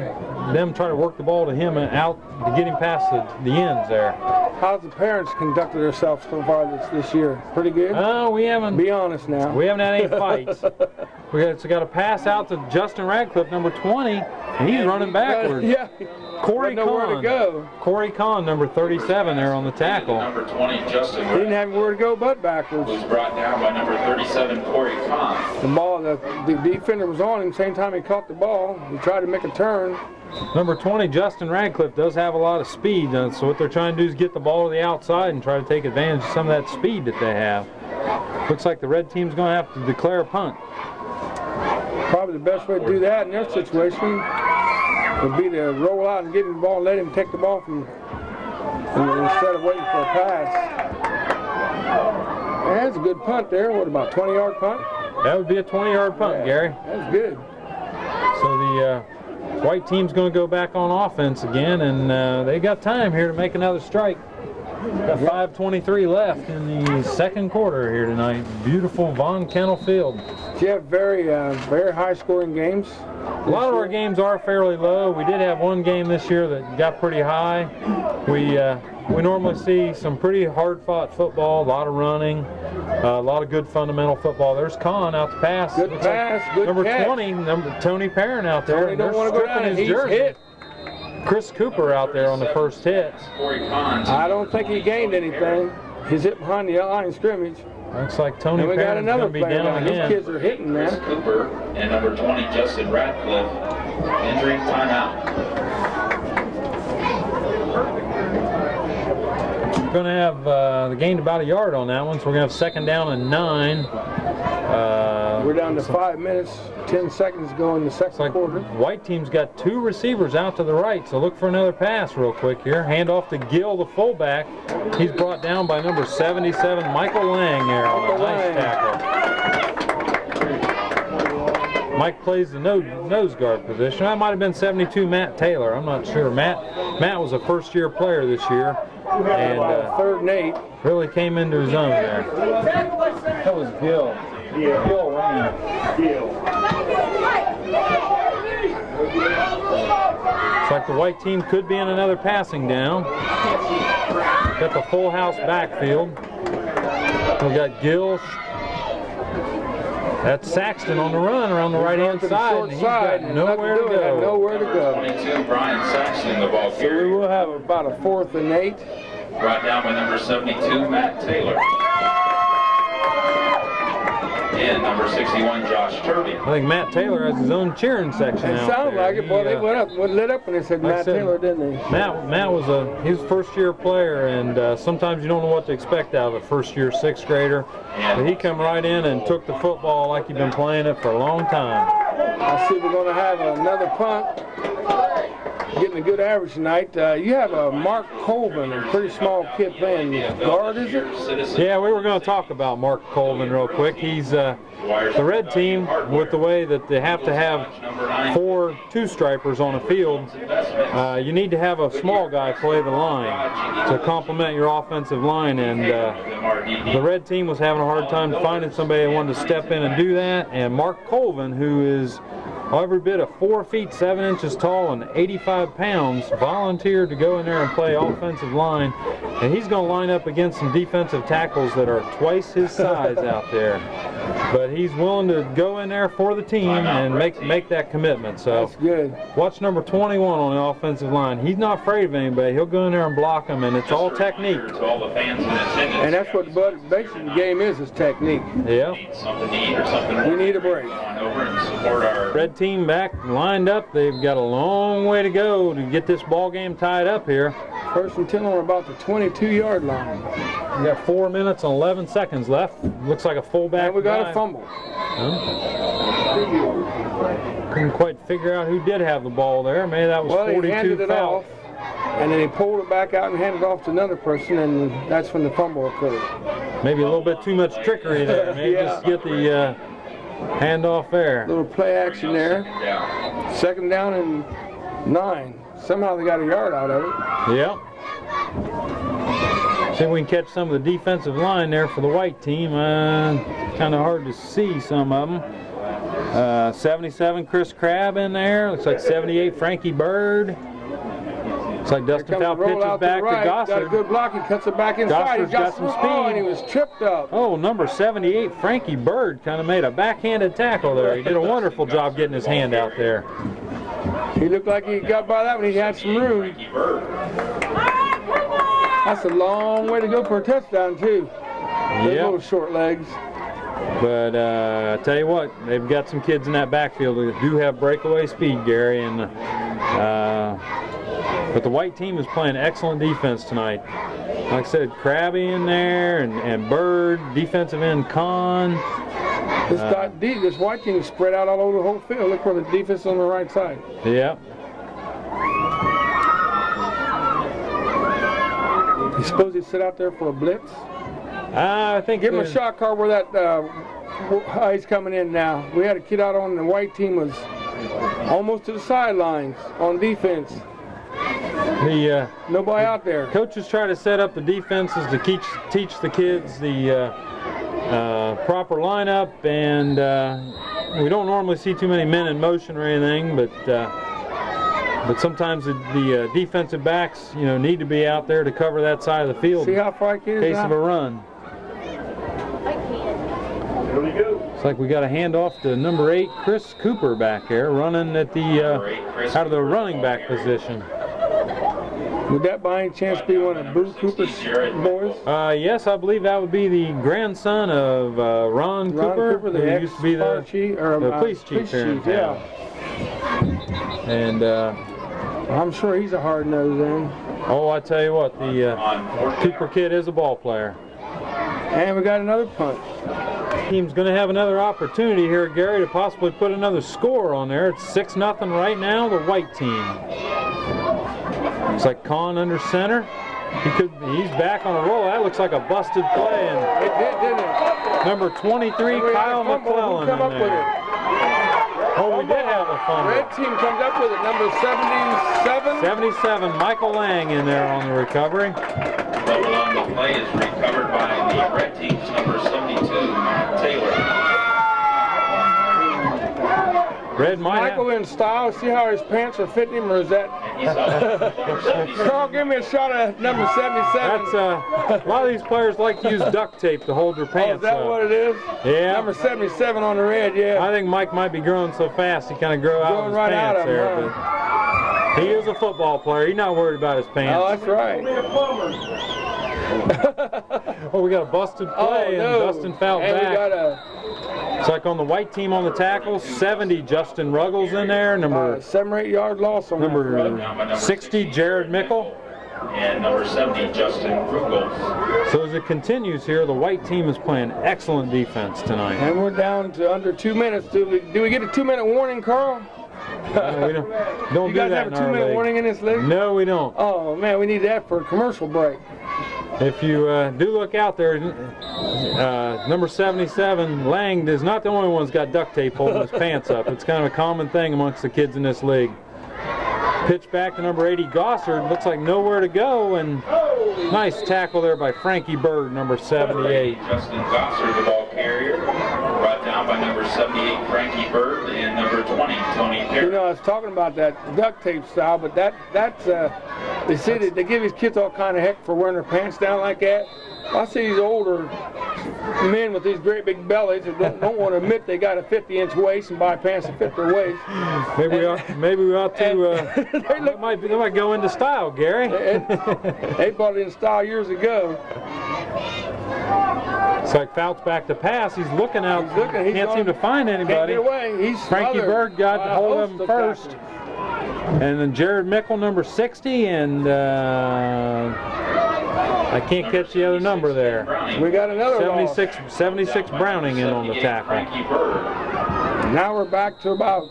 Speaker 4: them try to work the ball to him and out to get him past the ends there.
Speaker 2: How's the parents conducted themselves so far this year? Pretty good?
Speaker 4: We haven't.
Speaker 2: Be honest now.
Speaker 4: We haven't had any fights. We got a pass out to Justin Radcliffe, number 20, and he's running backwards.
Speaker 2: Yeah.
Speaker 4: Corey
Speaker 2: nowhere to
Speaker 4: Kahn.
Speaker 2: go.
Speaker 4: Corey Kahn, number 37, there on the tackle.
Speaker 1: Number 20, Justin
Speaker 2: He didn't have anywhere to go but backwards.
Speaker 1: was brought down by number 37, Corey Kahn.
Speaker 2: The ball, the defender was on him. Same time he caught the ball, he tried to make a turn.
Speaker 4: Number 20, Justin Radcliffe, does have a lot of speed, so what they're trying to do is get the ball to the outside and try to take advantage of some of that speed that they have. Looks like the red team's going to have to declare a punt.
Speaker 2: Probably the best way to do that in their situation would be to roll out and give him the ball and let him take the ball from instead of waiting for a pass. And that's a good punt there. What, about 20-yard punt?
Speaker 4: That would be a 20-yard punt,
Speaker 2: Yeah,
Speaker 4: Gary.
Speaker 2: That's good.
Speaker 4: So the white team's going to go back on offense again, and they got time here to make another strike. Got 5:23 left in the second quarter here tonight. Beautiful Von Kennel Field.
Speaker 2: Do you have very high-scoring games?
Speaker 4: A lot of our games are fairly low. We did have one game this year that got pretty high. We normally see some pretty hard-fought football, a lot of running, a lot of good fundamental football. There's Kahn out to pass.
Speaker 2: Good pass, good
Speaker 4: number
Speaker 2: catch.
Speaker 4: 20, Tony Perrin out there.
Speaker 2: Tony don't want to go down. He's
Speaker 4: jersey.
Speaker 2: hit.
Speaker 4: Chris Cooper out there on the first hit.
Speaker 2: I don't think he gained anything. He's hit behind the line of scrimmage.
Speaker 4: Looks like Tony
Speaker 2: And we got
Speaker 4: Perrin's
Speaker 2: another
Speaker 4: going to be
Speaker 2: player
Speaker 4: down
Speaker 2: now. These
Speaker 4: again.
Speaker 2: kids are hitting
Speaker 1: Chris
Speaker 2: now.
Speaker 1: Cooper and number 20, Justin Radcliffe. Injury timeout.
Speaker 4: Going to have the gained about a yard on that one, so we're going to have second down and 9.
Speaker 2: We're down to 5 minutes, 10 seconds to go in the second quarter.
Speaker 4: White team's got 2 receivers out to the right, so look for another pass real quick here. Hand off to Gill, the fullback. He's brought down by number 77, Michael Lang there on a nice tackle. Mike plays the nose guard position. That might have been 72 Matt Taylor. I'm not sure. Matt was a first-year player this year, and
Speaker 2: third and 8.
Speaker 4: really came into his own there.
Speaker 3: That was Gill. Gill ran.
Speaker 4: Looks like the white team could be in another passing down. Got the full house backfield. We got Gill. That's Saxton on the run around the right-hand side, and he's got nowhere to go.
Speaker 2: Nowhere to go.
Speaker 1: 22, Brian Saxton, the ball
Speaker 2: So we
Speaker 1: carrier.
Speaker 2: will have about a 4th and 8.
Speaker 1: Brought down by number 72, Matt Taylor. And number 61, Josh Turvey.
Speaker 4: I think Matt Taylor has his own cheering section
Speaker 2: It
Speaker 4: out
Speaker 2: sounded
Speaker 4: there.
Speaker 2: like it. Boy, they went lit up when they said
Speaker 4: like I
Speaker 2: Matt
Speaker 4: said,
Speaker 2: Taylor, didn't they?
Speaker 4: Matt was he was a first-year player, and sometimes you don't know what to expect out of a first-year 6th grader. But he come right in and took the football like he'd been playing it for a long time.
Speaker 2: I see we're going to have another punt. Getting a good average tonight. You have a Mark Colvin, a pretty small kid playing guard, is it?
Speaker 4: Yeah, we were going to talk about Mark Colvin real quick. He's the red team, with the way that they have to have 4 two-stripers on a field. You need to have a small guy play the line to complement your offensive line, and the red team was having a hard time finding somebody that wanted to step in and do that, and Mark Colvin, who is every bit of 4 feet 7 inches tall and 85 pounds, volunteered to go in there and play offensive line, and he's going to line up against some defensive tackles that are twice his size out there. But he's willing to go in there for the team and make that commitment. So
Speaker 2: That's good.
Speaker 4: Watch number 21 on the offensive line. He's not afraid of anybody. He'll go in there and block them, and it's all technique.
Speaker 1: To all the fans in attendance.
Speaker 2: And that's what the basic game is technique.
Speaker 4: Yeah.
Speaker 1: Something to eat or something.
Speaker 2: We need a break.
Speaker 1: On over and support our
Speaker 4: Red team back lined up. They've got a long way to go to get this ball game tied up here.
Speaker 2: 1st and 10 on about the 22-yard line.
Speaker 4: We got 4 minutes and 11 seconds left. Looks like a fullback.
Speaker 2: And we got
Speaker 4: dive.
Speaker 2: a fumble.
Speaker 4: Couldn't quite figure out who did have the ball there. Maybe that was
Speaker 2: Well, he
Speaker 4: 42
Speaker 2: handed it
Speaker 4: foul.
Speaker 2: off, and then he pulled it back out and handed it off to another person, and that's when the fumble occurred.
Speaker 4: Maybe a little bit too much trickery there. Maybe
Speaker 2: Yeah.
Speaker 4: just get the handoff there.
Speaker 2: Little play action there.
Speaker 1: Yeah.
Speaker 2: 2nd down and 9. Somehow they got a yard out of it.
Speaker 4: Yep. See if we can catch some of the defensive line there for the white team. Kind of hard to see some of them. 77 Chris Crabb in there. Looks like 78 Frankie Bird. Looks like Dustin Fowl
Speaker 2: Roll
Speaker 4: pitches
Speaker 2: out
Speaker 4: back
Speaker 2: to the right.
Speaker 4: to
Speaker 2: Got a good
Speaker 4: Gossard.
Speaker 2: block. He cuts it back inside.
Speaker 4: Gossard's got some speed.
Speaker 2: Oh, and he was tripped up.
Speaker 4: Oh, number 78 Frankie Bird kind of made a backhanded tackle there. He did a wonderful job getting his hand out there.
Speaker 2: He looked like he got by that one. He had some room. That's a long way to go for a touchdown, too. Those
Speaker 4: Yep.
Speaker 2: little short legs.
Speaker 4: But I tell you what, they've got some kids in that backfield that do have breakaway speed, Gary. And but the white team is playing excellent defense tonight. Like I said, Krabby in there and Bird, defensive end Kahn.
Speaker 2: This white team is spread out all over the whole field. Look for the defense on the right side.
Speaker 4: Yep.
Speaker 2: You suppose he'd sit out there for a blitz?
Speaker 4: I think
Speaker 2: Give him a shot card where that he's coming in now. We had a kid out on the white team was almost to the sidelines on defense. Nobody out there.
Speaker 4: Coaches try to set up the defenses to teach the kids the proper lineup, and we don't normally see too many men in motion or anything, but sometimes the defensive backs, need to be out there to cover that side of the field.
Speaker 2: See how far he
Speaker 4: in
Speaker 2: is
Speaker 4: case of a run. Looks like we got a handoff to number 8, Chris Cooper back there, running at the out of the running back position.
Speaker 2: Would that by any chance be one of Boo Cooper's boys?
Speaker 4: Yes, I believe that would be the grandson of Ron Cooper,
Speaker 2: Cooper,
Speaker 4: who used to be the police chief here in town. And
Speaker 2: I'm sure he's a hard nose then.
Speaker 4: oh, I tell you what, the Cooper kid is a ball player.
Speaker 2: And we got another punt.
Speaker 4: Team's going to have another opportunity here, Gary, to possibly put another score on there. It's 6-0 right now, the white team. Looks like Kahn under center. He's back on a roll. That looks like a busted play. And
Speaker 2: It did, didn't it?
Speaker 4: number 23, Kyle McClellan
Speaker 2: Come
Speaker 4: in
Speaker 2: up with
Speaker 4: there.
Speaker 2: it.
Speaker 4: Oh, we did have a fumble.
Speaker 2: Red team comes up with it, number 77.
Speaker 4: 77, Michael Lang in there on the recovery.
Speaker 1: Fumble on the play is recovered by the red team's number 72, Taylor.
Speaker 4: Red might
Speaker 2: Michael in style. See how his pants are fitting him, or is that?
Speaker 1: He's up number 77.
Speaker 2: Carl, give me a shot of number 77.
Speaker 4: That's a lot of these players like to use duct tape to hold their
Speaker 2: Oh,
Speaker 4: pants
Speaker 2: is that
Speaker 4: up.
Speaker 2: what it is?
Speaker 4: Yeah.
Speaker 2: Number 77 on the red, yeah.
Speaker 4: I think Mike might be growing so fast he kind of grew out of
Speaker 2: Growing
Speaker 4: his
Speaker 2: right out
Speaker 4: pants
Speaker 2: of 'em,
Speaker 4: there. But he is a football player. He's not worried about his
Speaker 2: Oh,
Speaker 4: pants.
Speaker 2: that's right.
Speaker 4: Oh, we got a busted play and Dustin fouled
Speaker 2: and
Speaker 4: back.
Speaker 2: we got a
Speaker 4: It's like on the white team on the tackle, 70 Justin Ruggles in there, number
Speaker 2: 7 or 8 yard loss on
Speaker 4: number 60 Jared Mickle.
Speaker 1: And number 70, Justin Rugels.
Speaker 4: So as it continues here, the white team is playing excellent defense tonight.
Speaker 2: And we're down to under 2 minutes. Do we get a 2-minute warning, Carl?
Speaker 4: No, we don't
Speaker 2: You
Speaker 4: do
Speaker 2: guys
Speaker 4: that
Speaker 2: have a
Speaker 4: in our
Speaker 2: 2-minute
Speaker 4: league.
Speaker 2: warning in this league?
Speaker 4: No, we don't.
Speaker 2: Oh man, we need that for a commercial break.
Speaker 4: If you do look out there, number 77, Lang, is not the only one who's got duct tape holding his pants up. It's kind of a common thing amongst the kids in this league. Pitch back to number 80, Gossard. Looks like nowhere to go, and nice tackle there by Frankie Bird, number 78.
Speaker 1: Justin Gossard, the ball carrier. Brought down by number 78, Frankie Bird, and number 20, Tony Perry.
Speaker 2: You know, I was talking about that duct tape style, but that's they say that they give these kids all kind of heck for wearing their pants down like that. I see these older men with these great big bellies that don't want to admit they got a 50-inch waist and buy pants that fit their waist.
Speaker 4: Maybe we ought to. They might go into style, Gary.
Speaker 2: They bought it in style years ago.
Speaker 4: It's like Fouts back to pass. He's looking out.
Speaker 2: He's looking, he's
Speaker 4: can't seem to find
Speaker 2: Can't
Speaker 4: anybody.
Speaker 2: get away. He's
Speaker 4: Frankie
Speaker 2: smothered
Speaker 4: Bird got
Speaker 2: by a
Speaker 4: hold of
Speaker 2: host
Speaker 4: him first.
Speaker 2: tacklers.
Speaker 4: And then Jared Mickle, number 60, and I can't catch the other number there.
Speaker 2: We got another
Speaker 4: 76 Browning in on the tackle.
Speaker 1: Frankie Bird.
Speaker 2: Now we're back to about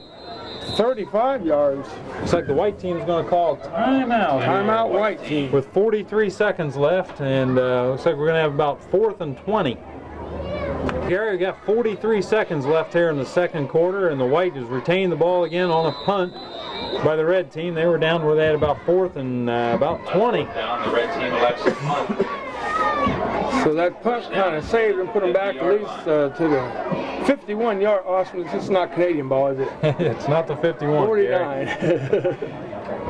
Speaker 2: 35 yards.
Speaker 4: Looks like the white team's going to call timeout.
Speaker 2: Timeout, white team.
Speaker 4: With 43 seconds left, and looks like we're going to have about 4th and 20. Gary, we got 43 seconds left here in the second quarter, and the white has retained the ball again on a punt by the red team. They were down where they had about 4th and about 20.
Speaker 1: Down, the red team elects to punt.
Speaker 2: So that punt kind of saved and put them back at least to the 51-yard. Austin, this is not Canadian ball, is it?
Speaker 4: It's not the 51.
Speaker 2: 49.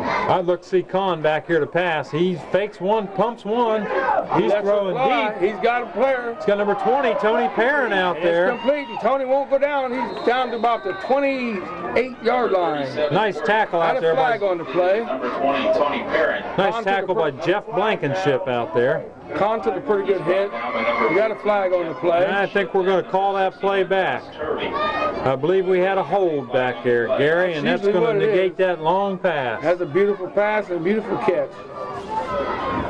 Speaker 4: I'd look to see Kahn back here to pass. He fakes one, pumps one. He's
Speaker 2: That's
Speaker 4: throwing
Speaker 2: a fly.
Speaker 4: deep.
Speaker 2: He's got a player.
Speaker 4: He's got number 20, Tony Perrin out
Speaker 2: It's
Speaker 4: there.
Speaker 2: complete, and Tony won't go down. He's down to about the 28-yard line.
Speaker 4: Nice tackle
Speaker 2: Got
Speaker 4: out
Speaker 2: a
Speaker 4: there.
Speaker 2: flag on the play.
Speaker 1: Number 20, Tony Perrin.
Speaker 4: Nice tackle by Jeff Blankenship out there.
Speaker 2: Con took a pretty good hit. We got a flag on the
Speaker 4: And
Speaker 2: play.
Speaker 4: I think we're going to call that play back. I believe we had a hold back there, Gary, and that's
Speaker 2: usually
Speaker 4: going
Speaker 2: what
Speaker 4: to
Speaker 2: it
Speaker 4: negate
Speaker 2: is.
Speaker 4: that long pass.
Speaker 2: Has a beautiful pass and a beautiful catch.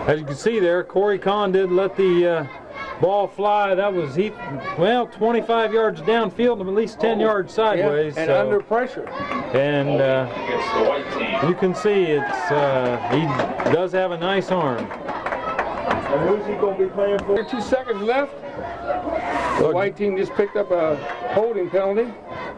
Speaker 4: As you can see there, Corey Kahn did let the ball fly. That was 25 yards downfield and at least 10 yards sideways.
Speaker 2: And
Speaker 4: so-
Speaker 2: under pressure.
Speaker 4: And
Speaker 1: Against the white team.
Speaker 4: you can see it's he does have a nice arm.
Speaker 3: And who's he going to be playing for?
Speaker 2: 2 seconds left. The white team just picked up a holding penalty.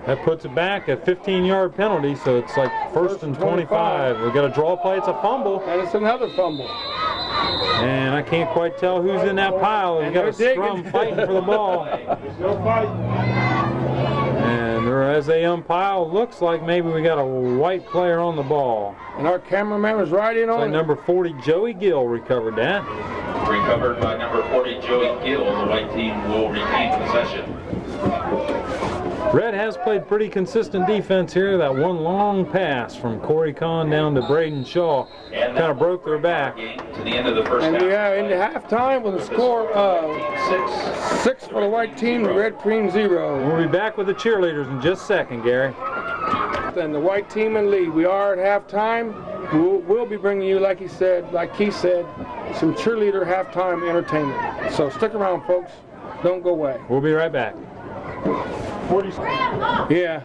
Speaker 4: That puts it back a 15-yard penalty, so it's like first and 25. We've got a draw play. It's a fumble,
Speaker 2: And it's another fumble.
Speaker 4: and I can't quite tell who's in that pile. We've
Speaker 2: And
Speaker 4: got a
Speaker 2: they're
Speaker 4: scrum
Speaker 2: digging.
Speaker 4: fighting for the ball.
Speaker 3: Still fighting.
Speaker 4: And as they umpire, looks like maybe we got a white player on the ball.
Speaker 2: And our cameraman was right in
Speaker 4: So
Speaker 2: on it.
Speaker 4: number 40, Joey Gill, recovered that.
Speaker 1: Recovered by number 40, Joey Gill. The white team will retain possession.
Speaker 4: Red has played pretty consistent defense here. That one long pass from Corey Kahn down to Braden Shaw kind of broke their back.
Speaker 1: To the end of the first
Speaker 2: And we
Speaker 1: half.
Speaker 2: are into halftime with a score of 6 for the white team, Red Cream 0.
Speaker 4: We'll be back with the cheerleaders in just a second, Gary.
Speaker 2: And the white team in lead. We are at halftime. We'll be bringing you, like Keith said, some cheerleader halftime entertainment. So stick around, folks. Don't go away.
Speaker 4: We'll be right back.
Speaker 3: 40
Speaker 2: Yeah.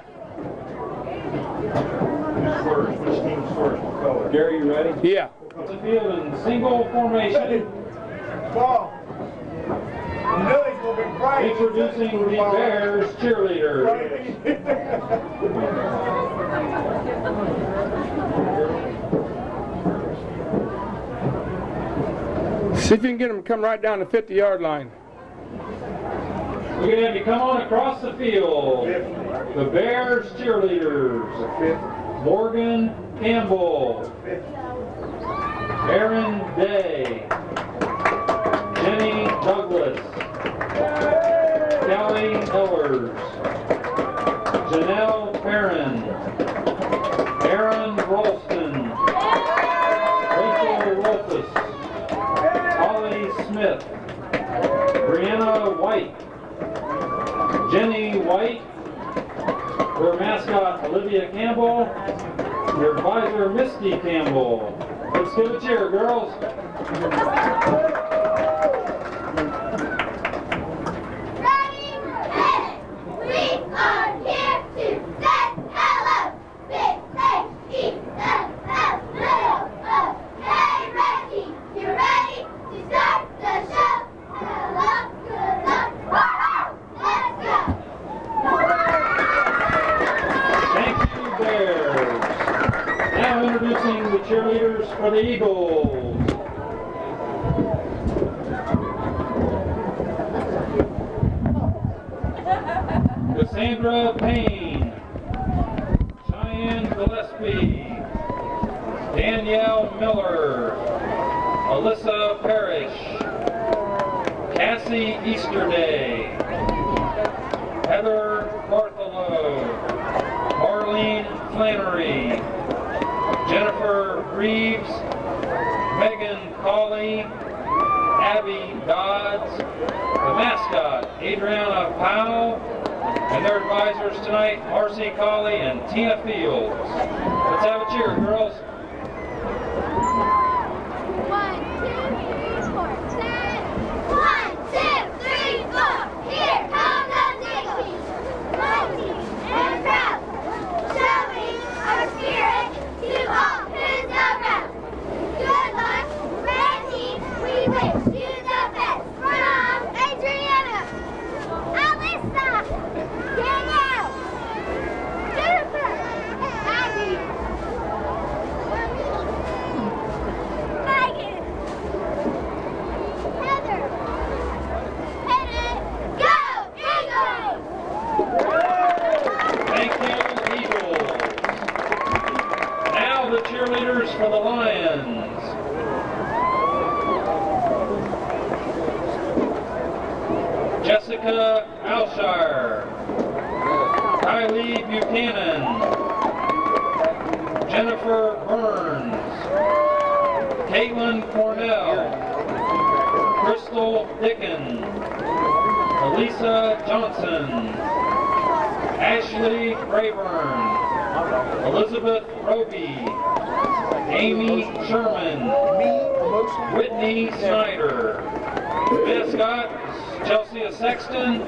Speaker 3: Which team scores? What color?
Speaker 4: Gary, you ready?
Speaker 2: Yeah.
Speaker 4: The field in single formation.
Speaker 3: Ball. You know he's going to be bright.
Speaker 4: Introducing the Bears cheerleaders.
Speaker 2: See if you can get them to come right down the 50-yard line.
Speaker 4: We're going to have you come on across the field. The Bears cheerleaders. Morgan Campbell. Aaron Day. Jenny Douglas. Kelly Ellers. Janelle Perrin. Aaron Rolston. Rachel Rolfus. Holly Smith. Brianna White. Jenny White, their mascot Olivia Campbell, their advisor Misty Campbell. Let's give a cheer, girls.
Speaker 5: Ready, set, we are here to say hello. B-A-E-L-L-O. Hey, Reggie, you ready to start the show? Hello, good luck. Let's go.
Speaker 4: Thank you, Bears. Now introducing the cheerleaders for the Eagles. Cassandra Payne, Cheyenne Gillespie, Danielle Miller, Alyssa Parrish, Cassie Easterday, Heather Bartholow, Marlene Flannery, Jennifer Reeves, Megan Cawley, Abby Dodds, the mascot Adriana Powell, and their advisors tonight, Marcy Cawley and Tina Fields. Let's have a cheer, girls.
Speaker 5: 1, 2, 3, 4, set. 1, 2, 3, 4. Here come the Eagles. Mighty and proud, showing our spirit to all who's around. Good luck, Red Team. We wish you the best. From Adriana, Alyssa, Danielle, Jennifer, Maggie, Megan, Heather, go Eagles!
Speaker 4: Thank you, Eagles. Now the cheerleaders for the Lions. Jessica Alshire, Kylie Buchanan, Jennifer Burns, Caitlin Cornell, Crystal Dickon, Elisa Johnson, Ashley Rayburn, Elizabeth Roby, Amy Sherman, Whitney Snyder, mascot Chelsea Sexton,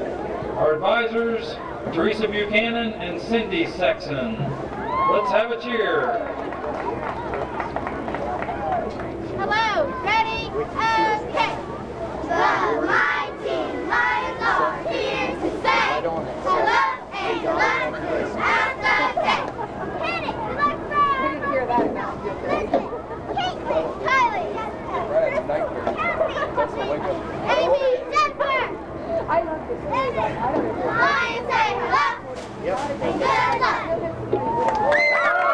Speaker 4: our advisors Teresa Buchanan and Cindy Sexton. Let's have a cheer.
Speaker 5: Hello, ready? Okay. The mighty Lions are here to say hello and good luck as the day. Hit it, good luck, Brad. We didn't hear that enough. Listen, Caitlin, Kylie, Amy, Jennifer. I love this. Lions say hello. Yep. And good luck.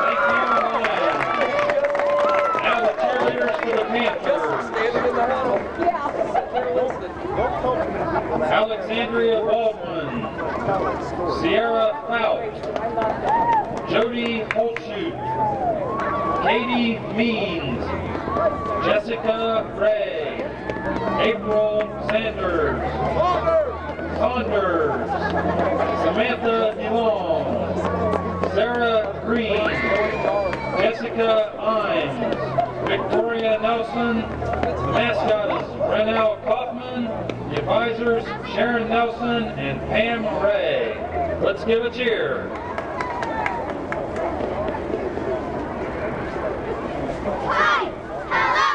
Speaker 4: Thank you, Lions. Now the cheerleaders for the Panthers.
Speaker 6: Standing in the huddle. Yeah.
Speaker 1: Alexandria Baldwin, Sierra Fout, Jody Holtshoot, Katie Means, Jessica Ray, April Sanders, Saunders, Samantha DeLong, Sarah Green, Jessica Imes, Victoria Nelson, the mascot is Renell Kaufman, the advisors Sharon Nelson and Pam Ray. Let's give a cheer.
Speaker 5: Hi, hello,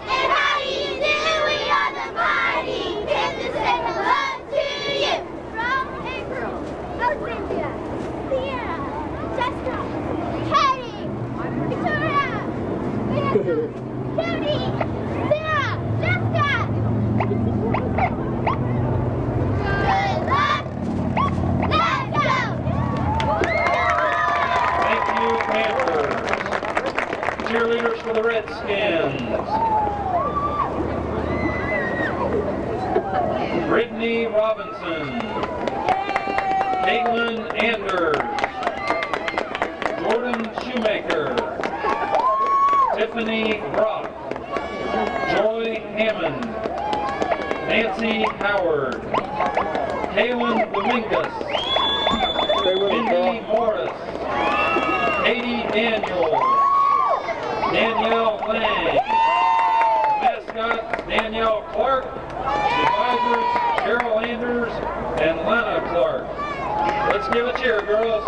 Speaker 5: and how do you do? We are the mighty kids to say hello to you. From April, Alexandria, Sierra, Jessica, Katie, Victoria, Judy, Sarah, Jessica. Good luck. Let's go.
Speaker 1: Thank you, Panthers. Cheerleaders for the Redskins. Brittany Robinson. Caitlin Anders. Jordan Shoemaker. Tiffany Brock. Joy Hammond. Nancy Howard. Kaylin Dominguez. Mindy Morris. Katie Daniels. Danielle Lang. Mascot Danielle Clark. Advisors Cheryl Anders and Lana Clark. Let's give a cheer, girls.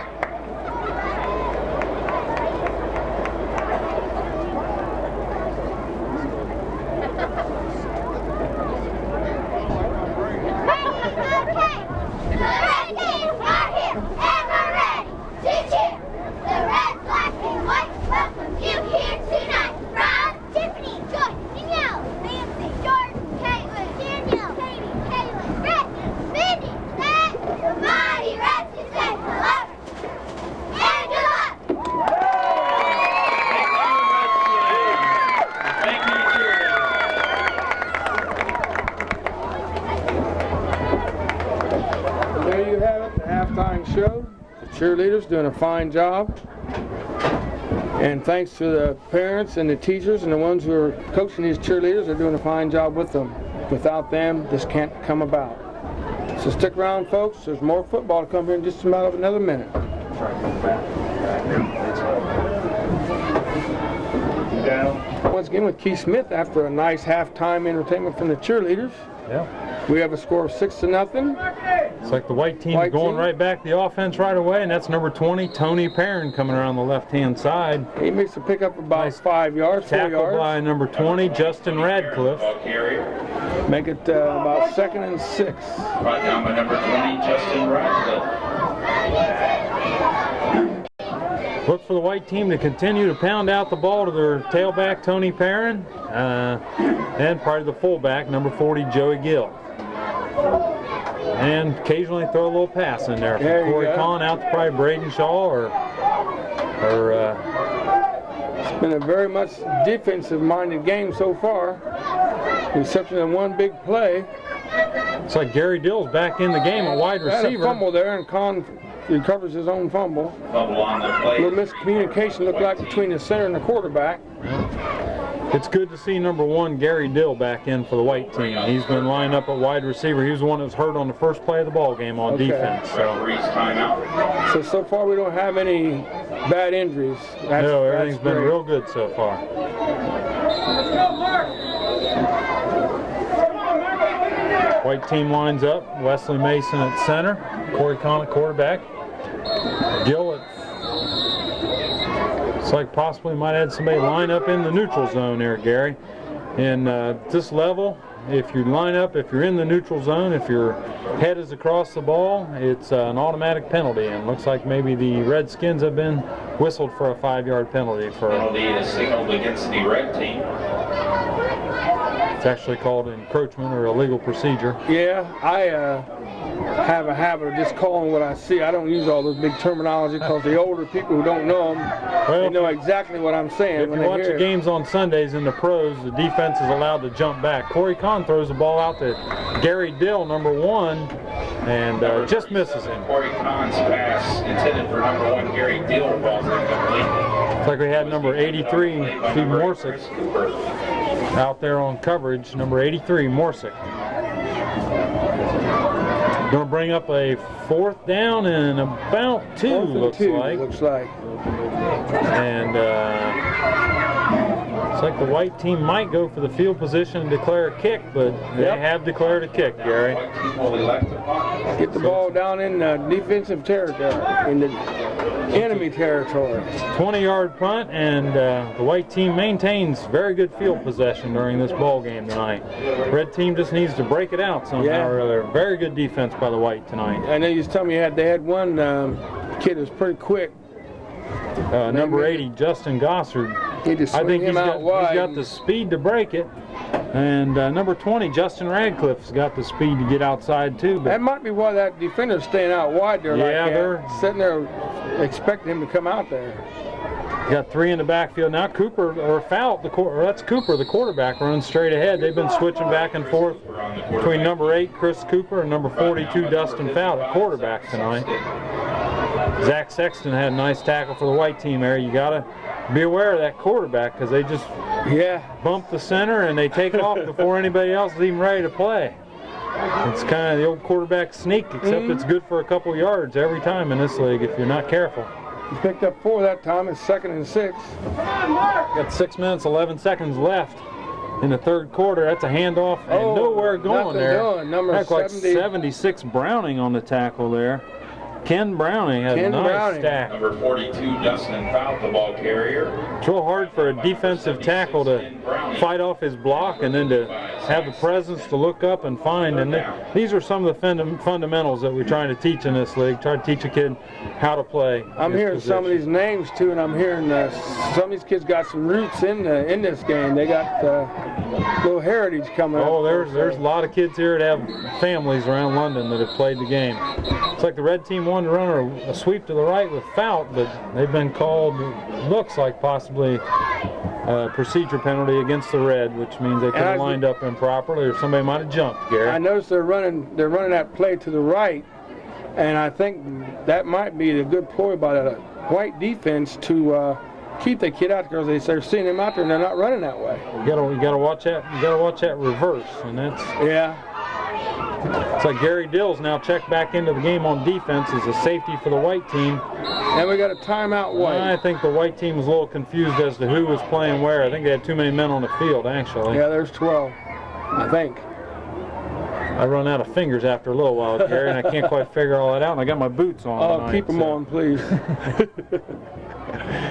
Speaker 2: Show. The cheerleaders doing a fine job, and thanks to the parents and the teachers and the ones who are coaching these cheerleaders, are doing a fine job with them. Without them, this can't come about. So stick around, folks. There's more football to come here in just about another minute. Once again with Keith Smith after a nice halftime entertainment from the cheerleaders.
Speaker 4: Yeah.
Speaker 2: We have a score of 6-0.
Speaker 4: It's like the white team's going right back the offense right away, and that's number 20, Tony Perrin, coming around the left-hand side.
Speaker 2: He makes a pickup about 5 yards, 4 yards.
Speaker 4: Tackled by number 20, Justin Radcliffe.
Speaker 2: Make it about 2nd and 6.
Speaker 1: Brought down by number 20, Justin Radcliffe.
Speaker 4: Look for the white team to continue to pound out the ball to their tailback, Tony Perrin, and probably the fullback, number 40, Joey Gill. And occasionally throw a little pass in there from Corey Kahn out to probably Braden Shaw or
Speaker 2: It's been a very much defensive-minded game so far, except for one big play.
Speaker 4: It's like Gary Dill's back in the game, a wide receiver.
Speaker 2: Had a fumble there, and Kahn recovers his own fumble.
Speaker 1: Fumble on the play.
Speaker 2: A little miscommunication looked like between the center and the quarterback.
Speaker 4: It's good to see number 1, Gary Dill, back in for the white team. He's been lining up at wide receiver. He was the one that was hurt on the first play of the ball game on defense.
Speaker 2: So far we don't have any bad injuries.
Speaker 4: No, everything's been real good so far. White team lines up. Wesley Mason at center. Corey Kahn at quarterback. Gill at... It's like possibly might have somebody line up in the neutral zone there, Gary. And this level, if you line up, if you're in the neutral zone, if your head is across the ball, it's an automatic penalty. And looks like maybe the Redskins have been whistled for a 5-yard penalty.
Speaker 1: Penalty is signaled against the red team.
Speaker 4: It's actually called encroachment or illegal procedure.
Speaker 2: Yeah, I have a habit of just calling what I see. I don't use all those big terminology because the older people who don't know them, they know exactly what I'm saying.
Speaker 4: If
Speaker 2: when
Speaker 4: you
Speaker 2: they
Speaker 4: watch
Speaker 2: hear
Speaker 4: the games on Sundays in the pros, the defense is allowed to jump back. Corey Kahn throws the ball out to Gary Dill, number 1, and just misses him.
Speaker 1: Corey Kahn's pass intended for number 1 Gary Dill falls incomplete.
Speaker 4: It's like we had number 83, Steve Morsick, out there on coverage. Number 83, Morsick. Going to bring up a 4th down and about 2, looks like. And looks like the white team might go for the field position and declare a kick, but they have declared a kick, Gary.
Speaker 2: Get the ball down in defensive territory, in the enemy territory.
Speaker 4: 20-yard punt, and the white team maintains very good field possession during this ball game tonight. Red team just needs to break it out somehow or other. Very good defense by the white tonight.
Speaker 2: I know you was telling me they had one kid who was pretty quick.
Speaker 4: Number 80, Justin Gossard.
Speaker 2: I think
Speaker 4: he's got the speed to break it. And number 20, Justin Radcliffe's got the speed to get outside too. But
Speaker 2: that might be why that defender's staying out wide there.
Speaker 4: They're
Speaker 2: sitting there expecting him to come out there.
Speaker 4: Got 3 in the backfield now. Cooper or Fout, that's Cooper, the quarterback, runs straight ahead. They've been switching back and forth between number 8, Chris Cooper, and number 42, Dustin Fout, at quarterback tonight. Zach Sexton had a nice tackle for the white team there. You got to be aware of that quarterback because they just bump the center and they take off before anybody else is even ready to play. It's kind of the old quarterback sneak, except it's good for a couple yards every time in this league if you're not careful.
Speaker 2: He picked up 4 that time. It's 2nd and 6.
Speaker 4: Got 6 minutes, 11 seconds left in the 3rd quarter. That's a handoff and nowhere going there.
Speaker 2: Number
Speaker 4: 76 Browning on the tackle there. Ken Browning had a nice stack.
Speaker 1: Number 42, Dustin Fout, the ball carrier.
Speaker 4: It's real hard for a defensive tackle to fight off his block and then to have the presence to look up and find. And these are some of the fundamentals that we're trying to teach in this league. Try to teach a kid how to play.
Speaker 2: I'm hearing some of these names too, and I'm hearing some of these kids got some roots in this game. They got little heritage coming up.
Speaker 4: Oh, there's a lot of kids here that have families around London that have played the game. It's like the red team wanted to run a sweep to the right with Fout, but they've been called, looks like possibly a procedure penalty against the red, which means they could have lined up improperly or somebody might have jumped, Gary.
Speaker 2: I noticed they're running that play to the right, and I think that might be a good ploy by the white defense to keep the kid out there because they're seeing him out there and they're not running that way.
Speaker 4: You gotta watch that. You gotta watch that reverse, and that's It's like Gary Dill's now checked back into the game on defense as a safety for the white team.
Speaker 2: And we got a timeout white.
Speaker 4: I think the white team was a little confused as to who was playing where. I think they had too many men on the field, actually.
Speaker 2: Yeah, there's 12, I think.
Speaker 4: I run out of fingers after a little while, Gary, and I can't quite figure all that out, and I got my boots on tonight,
Speaker 2: keep them on, please.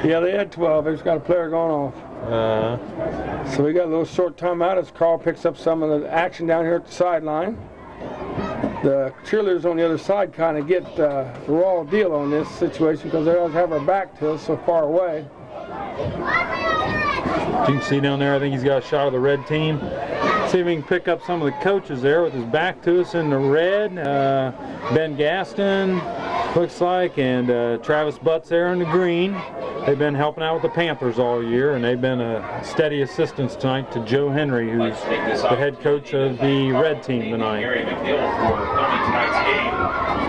Speaker 2: Yeah, they had 12. They just got a player going off. So we got a little short timeout as Carl picks up some of the action down here at the sideline. The cheerleaders on the other side kind of get the raw deal on this situation because they always have our back to us so far away.
Speaker 4: You can see down there, I think he's got a shot of the red team. See if we can pick up some of the coaches there with his back to us in the red. Ben Gaston, looks like, and Travis Butts there in the green. They've been helping out with the Panthers all year, and they've been a steady assistance tonight to Joe Henry, who's the head coach of the red team tonight.
Speaker 1: Gary McNeil for filming tonight's game.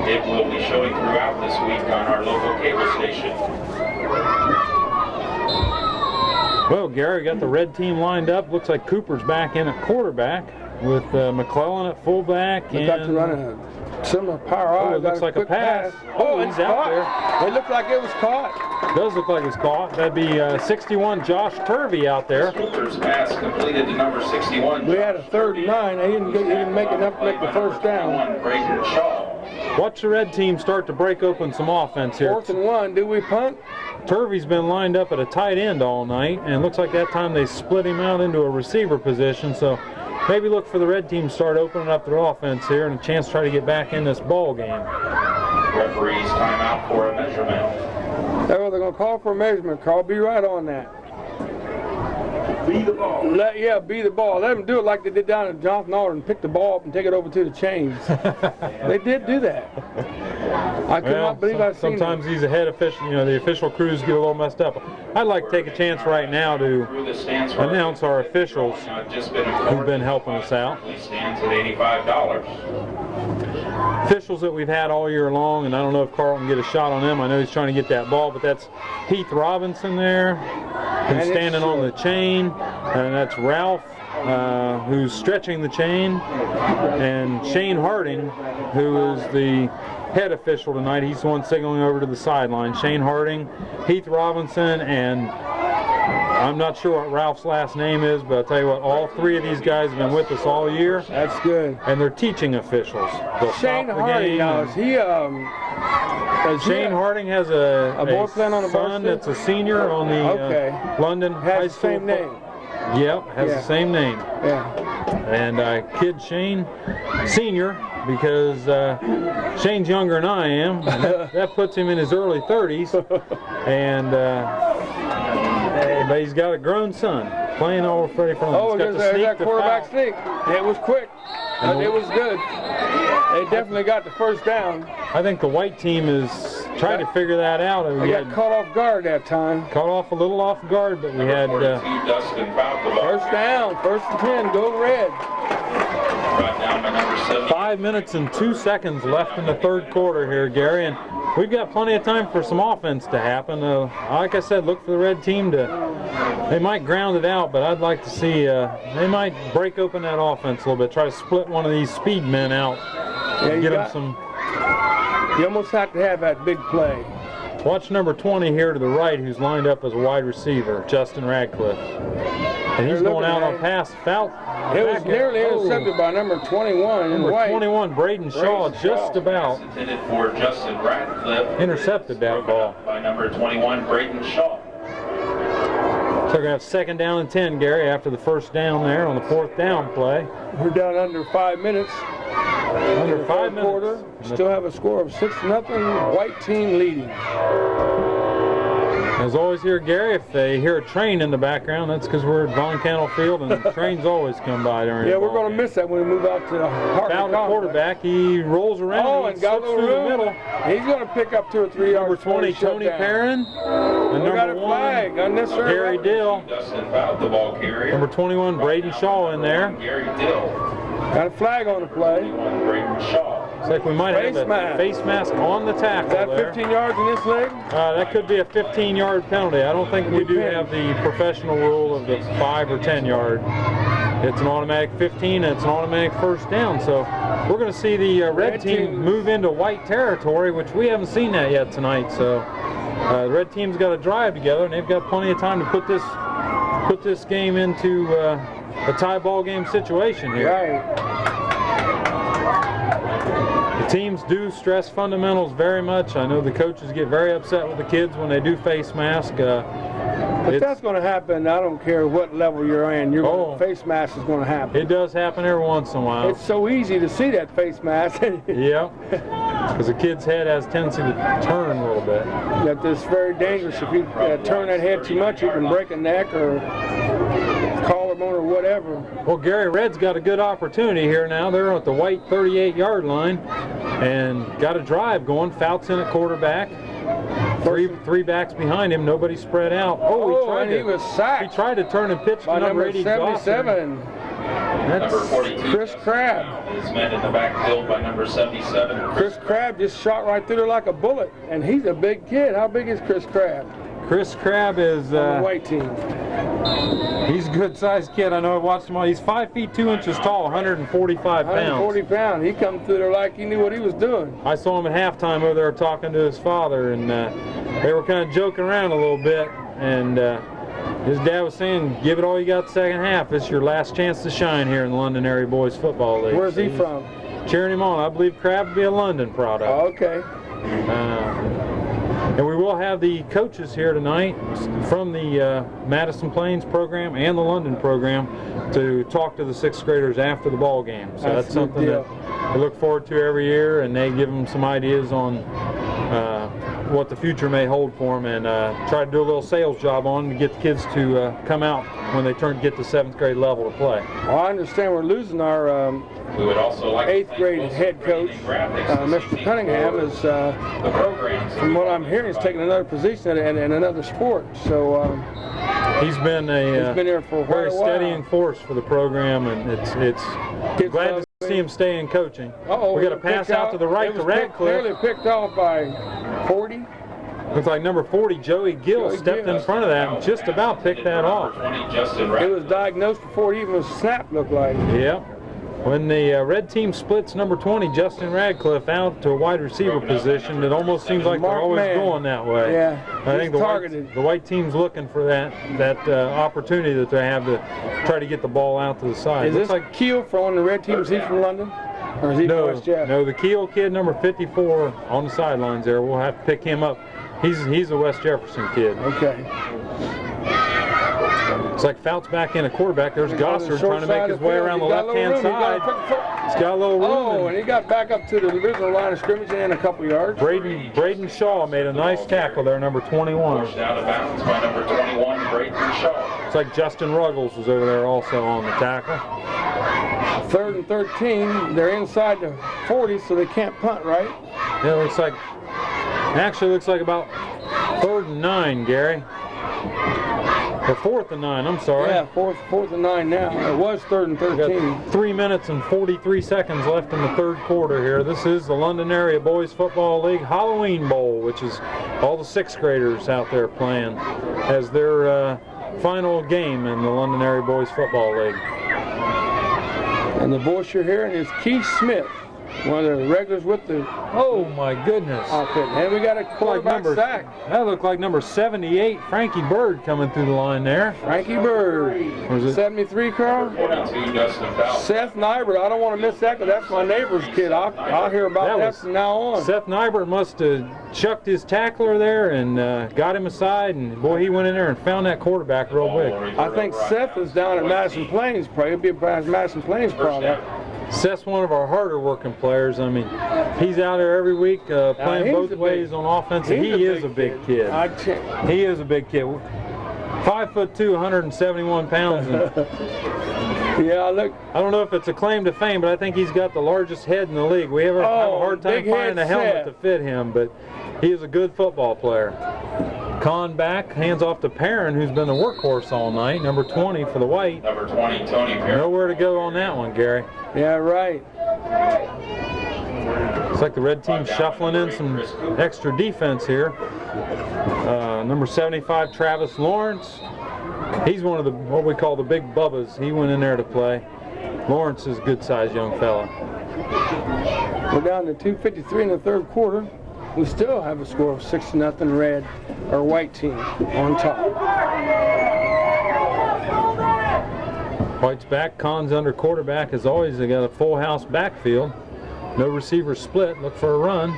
Speaker 1: It will be showing throughout this week on our local cable station.
Speaker 4: Well, Gary got the red team lined up. Looks like Cooper's back in at quarterback with McClellan at fullback.
Speaker 2: Looks like they're running a similar power.
Speaker 4: It looks like a pass. Oh, he's out there.
Speaker 2: It looked like it was caught.
Speaker 4: It does look like it's caught. That'd be 61 Josh Turvey out there.
Speaker 1: Cooper's pass completed to number 61.
Speaker 2: We had a 3rd and 9. He didn't make enough to make the first down.
Speaker 4: Watch the red team start to break open some offense here.
Speaker 2: 4th and 1. Do we punt?
Speaker 4: Turvey's been lined up at a tight end all night, and it looks like that time they split him out into a receiver position. So maybe look for the red team to start opening up their offense here and a chance to try to get back in this ball game.
Speaker 1: Referee's timeout for a measurement.
Speaker 2: Oh, they're going to call for a measurement, Carl. Be right on that.
Speaker 3: Be the ball.
Speaker 2: Be the ball. Let them do it like they did down at Jonathan Alden, pick the ball up and take it over to the chains. They did do that. I could not believe I've seen
Speaker 4: sometimes these head official, the official crews get a little messed up. I'd like to take a chance right now to announce our officials who've been helping us out.
Speaker 1: Stands at $85.
Speaker 4: Officials that we've had all year long, and I don't know if Carl can get a shot on them. I know he's trying to get that ball, but that's Heath Robinson there, who's standing on the chain, and that's Ralph, who's stretching the chain, and Shane Harding, who is the head official tonight. He's the one signaling over to the sideline. Shane Harding, Heath Robinson, and I'm not sure what Ralph's last name is, but I'll tell you what, all three of these guys have been with us all year.
Speaker 2: That's good.
Speaker 4: And they're teaching officials. They'll
Speaker 2: Shane
Speaker 4: stop the
Speaker 2: Harding,
Speaker 4: game.
Speaker 2: now, is he,
Speaker 4: Shane Harding has a
Speaker 2: boy playing on the
Speaker 4: son
Speaker 2: varsity?
Speaker 4: that's a senior on the London High
Speaker 2: has the
Speaker 4: School.
Speaker 2: same name.
Speaker 4: Yep, has the same name.
Speaker 2: Yeah.
Speaker 4: And I kid Shane Senior because Shane's younger than I am. And that puts him in his early 30s. And but he's got a grown son playing all Freddie from him.
Speaker 2: Oh,
Speaker 4: He's got
Speaker 2: there's
Speaker 4: the
Speaker 2: that quarterback
Speaker 4: foul.
Speaker 2: sneak. It was quick, but it was good. They definitely got the first down.
Speaker 4: I think the white team is trying to figure that out.
Speaker 2: They
Speaker 4: We
Speaker 2: got
Speaker 4: had
Speaker 2: caught off guard that time.
Speaker 4: caught off a little off guard, but we had
Speaker 1: 42, Dustin fouled the ball.
Speaker 2: First down, 1st and 10, go red.
Speaker 1: Brought down by number 7.
Speaker 4: 5 minutes and 2 seconds left in the third quarter here, Gary, and we've got plenty of time for some offense to happen. Like I said, look for the red team to, they might ground it out, but I'd like to see, they might break open that offense a little bit, try to split one of these speed men out, and get them some.
Speaker 2: You almost have to have that big play.
Speaker 4: Watch number 20 here to the right, who's lined up as a wide receiver, Justin Radcliffe. And he's going out on pass, foul.
Speaker 2: It was nearly intercepted by number 21 in
Speaker 4: Number
Speaker 2: white.
Speaker 4: 21, Braden Shaw, just about
Speaker 1: Intended for Justin Radcliffe.
Speaker 4: intercepted that ball.
Speaker 1: By number 21, Braden Shaw.
Speaker 4: So we're going to have 2nd down and 10, Gary, after the first down there on the 4th down play.
Speaker 2: We're down under 5 minutes.
Speaker 4: Under 5 minutes.
Speaker 2: Quarter. Still have a score of 6-0. White team leading.
Speaker 4: As always here, Gary, if they hear a train in the background, that's because we're at Von Cannell Field, and trains always come by during
Speaker 2: Yeah,
Speaker 4: the
Speaker 2: we're
Speaker 4: ball
Speaker 2: going to
Speaker 4: game.
Speaker 2: miss that when we move out to the heart
Speaker 4: Foul
Speaker 2: of
Speaker 4: the
Speaker 2: the
Speaker 4: quarterback. He rolls around
Speaker 2: and
Speaker 4: and
Speaker 2: got a
Speaker 4: slips
Speaker 2: little
Speaker 4: through the
Speaker 2: room.
Speaker 4: middle.
Speaker 2: He's going to pick up 2 or 3 yards.
Speaker 4: Number 20, Tony Perrin. And
Speaker 2: We got
Speaker 4: number
Speaker 2: a flag.
Speaker 4: 1,
Speaker 2: Unnecessary
Speaker 4: Gary
Speaker 2: weapons.
Speaker 4: Dill.
Speaker 1: Dustin fouled the ball carrier.
Speaker 4: Number 21, Braden Shaw in there.
Speaker 1: Gary Dill.
Speaker 2: Got a flag on the play.
Speaker 1: 21, Braden Shaw.
Speaker 4: It's like we might have
Speaker 2: Face
Speaker 4: a
Speaker 2: mask.
Speaker 4: face mask on the tackle
Speaker 2: Is that
Speaker 4: there.
Speaker 2: 15 yards in this leg?
Speaker 4: That could be a 15-yard penalty. I don't think we do have the professional rule of the 5 or 10 yard. It's an automatic 15 and it's an automatic first down. So we're going to see the red team move into white territory, which we haven't seen that yet tonight. So the red team's got to drive together, and they've got plenty of time to put this game into a tie ball game situation here.
Speaker 2: Right.
Speaker 4: The teams do stress fundamentals very much. I know the coaches get very upset with the kids when they do face mask.
Speaker 2: But that's going to happen. I don't care what level you're in. Face mask is going to happen.
Speaker 4: It does happen every once in a while.
Speaker 2: It's so easy to see that face mask.
Speaker 4: Yeah, because a kid's head has a tendency to turn a little bit.
Speaker 2: That is very dangerous. If you turn that head too much, you can break a neck or collarbone or whatever.
Speaker 4: Well, Gary, Red's got a good opportunity here now. They're at the white 38-yard line and got a drive going. Fouts in at quarterback. Three backs behind him. Nobody spread out.
Speaker 2: He was sacked.
Speaker 4: He tried to turn and pitch
Speaker 2: by
Speaker 4: to number
Speaker 2: 80
Speaker 4: 80.
Speaker 2: 77.
Speaker 4: That's
Speaker 1: Number 42,
Speaker 2: Chris Crabb.
Speaker 1: Is met in the backfield by number 77.
Speaker 2: Chris Crabb just shot right through there like a bullet, and he's a big kid. How big is Chris Crabb?
Speaker 4: Chris Crabb is
Speaker 2: On the white team.
Speaker 4: he's a good-sized kid. I know I watched him all. He's 5 feet 2 inches tall, 145 pounds.
Speaker 2: 140 pounds. He come through there like he knew what he was doing.
Speaker 4: I saw him at halftime over there talking to his father, and they were kind of joking around a little bit. And his dad was saying, "Give it all you got the second half. It's your last chance to shine here in the London Area Boys Football League."
Speaker 2: Where's he from?
Speaker 4: Cheering him on. I believe Crabb will be a London product.
Speaker 2: Oh, okay.
Speaker 4: And we will have the coaches here tonight from the Madison Plains program and the London program to talk to the 6th graders after the ball game. So that's something that we look forward to every year, and they give them some ideas on what the future may hold for them, and try to do a little sales job on them to get the kids to come out when they get to 7th grade level to play.
Speaker 2: Well, I understand we're losing our
Speaker 1: We would also like
Speaker 2: 8th grade head coach, Mr. Cunningham, is, from what I'm hearing, is taking another position in another sport. So
Speaker 4: he's been
Speaker 2: here for
Speaker 4: very steadying force for the program, and it's glad to see him stay in coaching. We got a pass out to the right to Radcliffe.
Speaker 2: Nearly picked off by 40.
Speaker 4: Looks like number 40, Joey Gill, stepped in front of that and just about picked that off.
Speaker 2: It was diagnosed before it even was snapped, looked like.
Speaker 4: Yeah. When the red team splits number 20, Justin Radcliffe, out to a wide receiver position, it almost seems like they're always going that way.
Speaker 2: Yeah,
Speaker 4: I think the white team's looking for that opportunity that they have to try to get the ball out to the side.
Speaker 2: Is this like Keel from the red team? Is he from London? Or is he from West Jeff?
Speaker 4: No, the Keel kid, number 54, on the sidelines there. We'll have to pick him up. He's a West Jefferson kid.
Speaker 2: Okay.
Speaker 4: It's like Fouts back in a quarterback. There's Gossard trying to make his way around the left-hand side. He's got a little room.
Speaker 2: Oh, and he got back up to the original line of scrimmage and a couple yards.
Speaker 4: Braden Shaw made a nice tackle there, number 21.
Speaker 1: Pushed out of bounds by number 21, Braden Shaw.
Speaker 4: It's like Justin Ruggles was over there also on the tackle.
Speaker 2: 3rd and 13. They're inside the 40, so they can't punt, right?
Speaker 4: Yeah, it looks like about 3rd and 9, Gary. Or 4th and 9, I'm sorry.
Speaker 2: Yeah, 4th and 9 now. It was 3rd and 13.
Speaker 4: We got 3 minutes and 43 seconds left in the 3rd quarter here. This is the London Area Boys Football League Halloween Bowl, which is all the 6th graders out there playing as their final game in the London Area Boys Football League.
Speaker 2: And the voice you're hearing is Keith Smith, one of the regulars with the
Speaker 4: Oh my goodness.
Speaker 2: outfit. And we got a quarterback sack.
Speaker 4: That looked like number 78, Frankie Bird, coming through the line there.
Speaker 2: Frankie Bird.
Speaker 4: Was it
Speaker 2: 73, Carl?
Speaker 1: 42, Dustin Fouts.
Speaker 2: Seth Nybert. I don't want to miss that because that's my neighbor's kid. I'll hear about that from now on.
Speaker 4: Seth Nybert must have chucked his tackler there and got him aside, and boy, he went in there and found that quarterback real big.
Speaker 2: I think Seth is down at Madison Plains. Probably he'll be a Madison Plains product.
Speaker 4: Seth's one of our harder working players. I mean, he's out there every week playing both ways on offense, and he is a big kid. He is a big kid. 5'2", 171 pounds. And
Speaker 2: yeah, look.
Speaker 4: I don't know if it's a claim to fame, but I think he's got the largest head in the league. We have a hard time finding a helmet to fit him, but he is a good football player. Con back, hands off to Perrin, who's been the workhorse all night. Number 20 for the white.
Speaker 1: Number 20, Tony Perrin.
Speaker 4: Nowhere to go on that one, Gary.
Speaker 2: Yeah, right.
Speaker 4: It's like the red team shuffling in some extra defense here. Number 75, Travis Lawrence. He's one of the what we call the big bubbas. He went in there to play. Lawrence is a good-sized young fella.
Speaker 2: We're down to 2:53 in the 3rd quarter. We still have a score of 6-0 red, or white team on top.
Speaker 4: White's back, Con's under quarterback. As always, they got a full house backfield. No receiver split. Look for a run.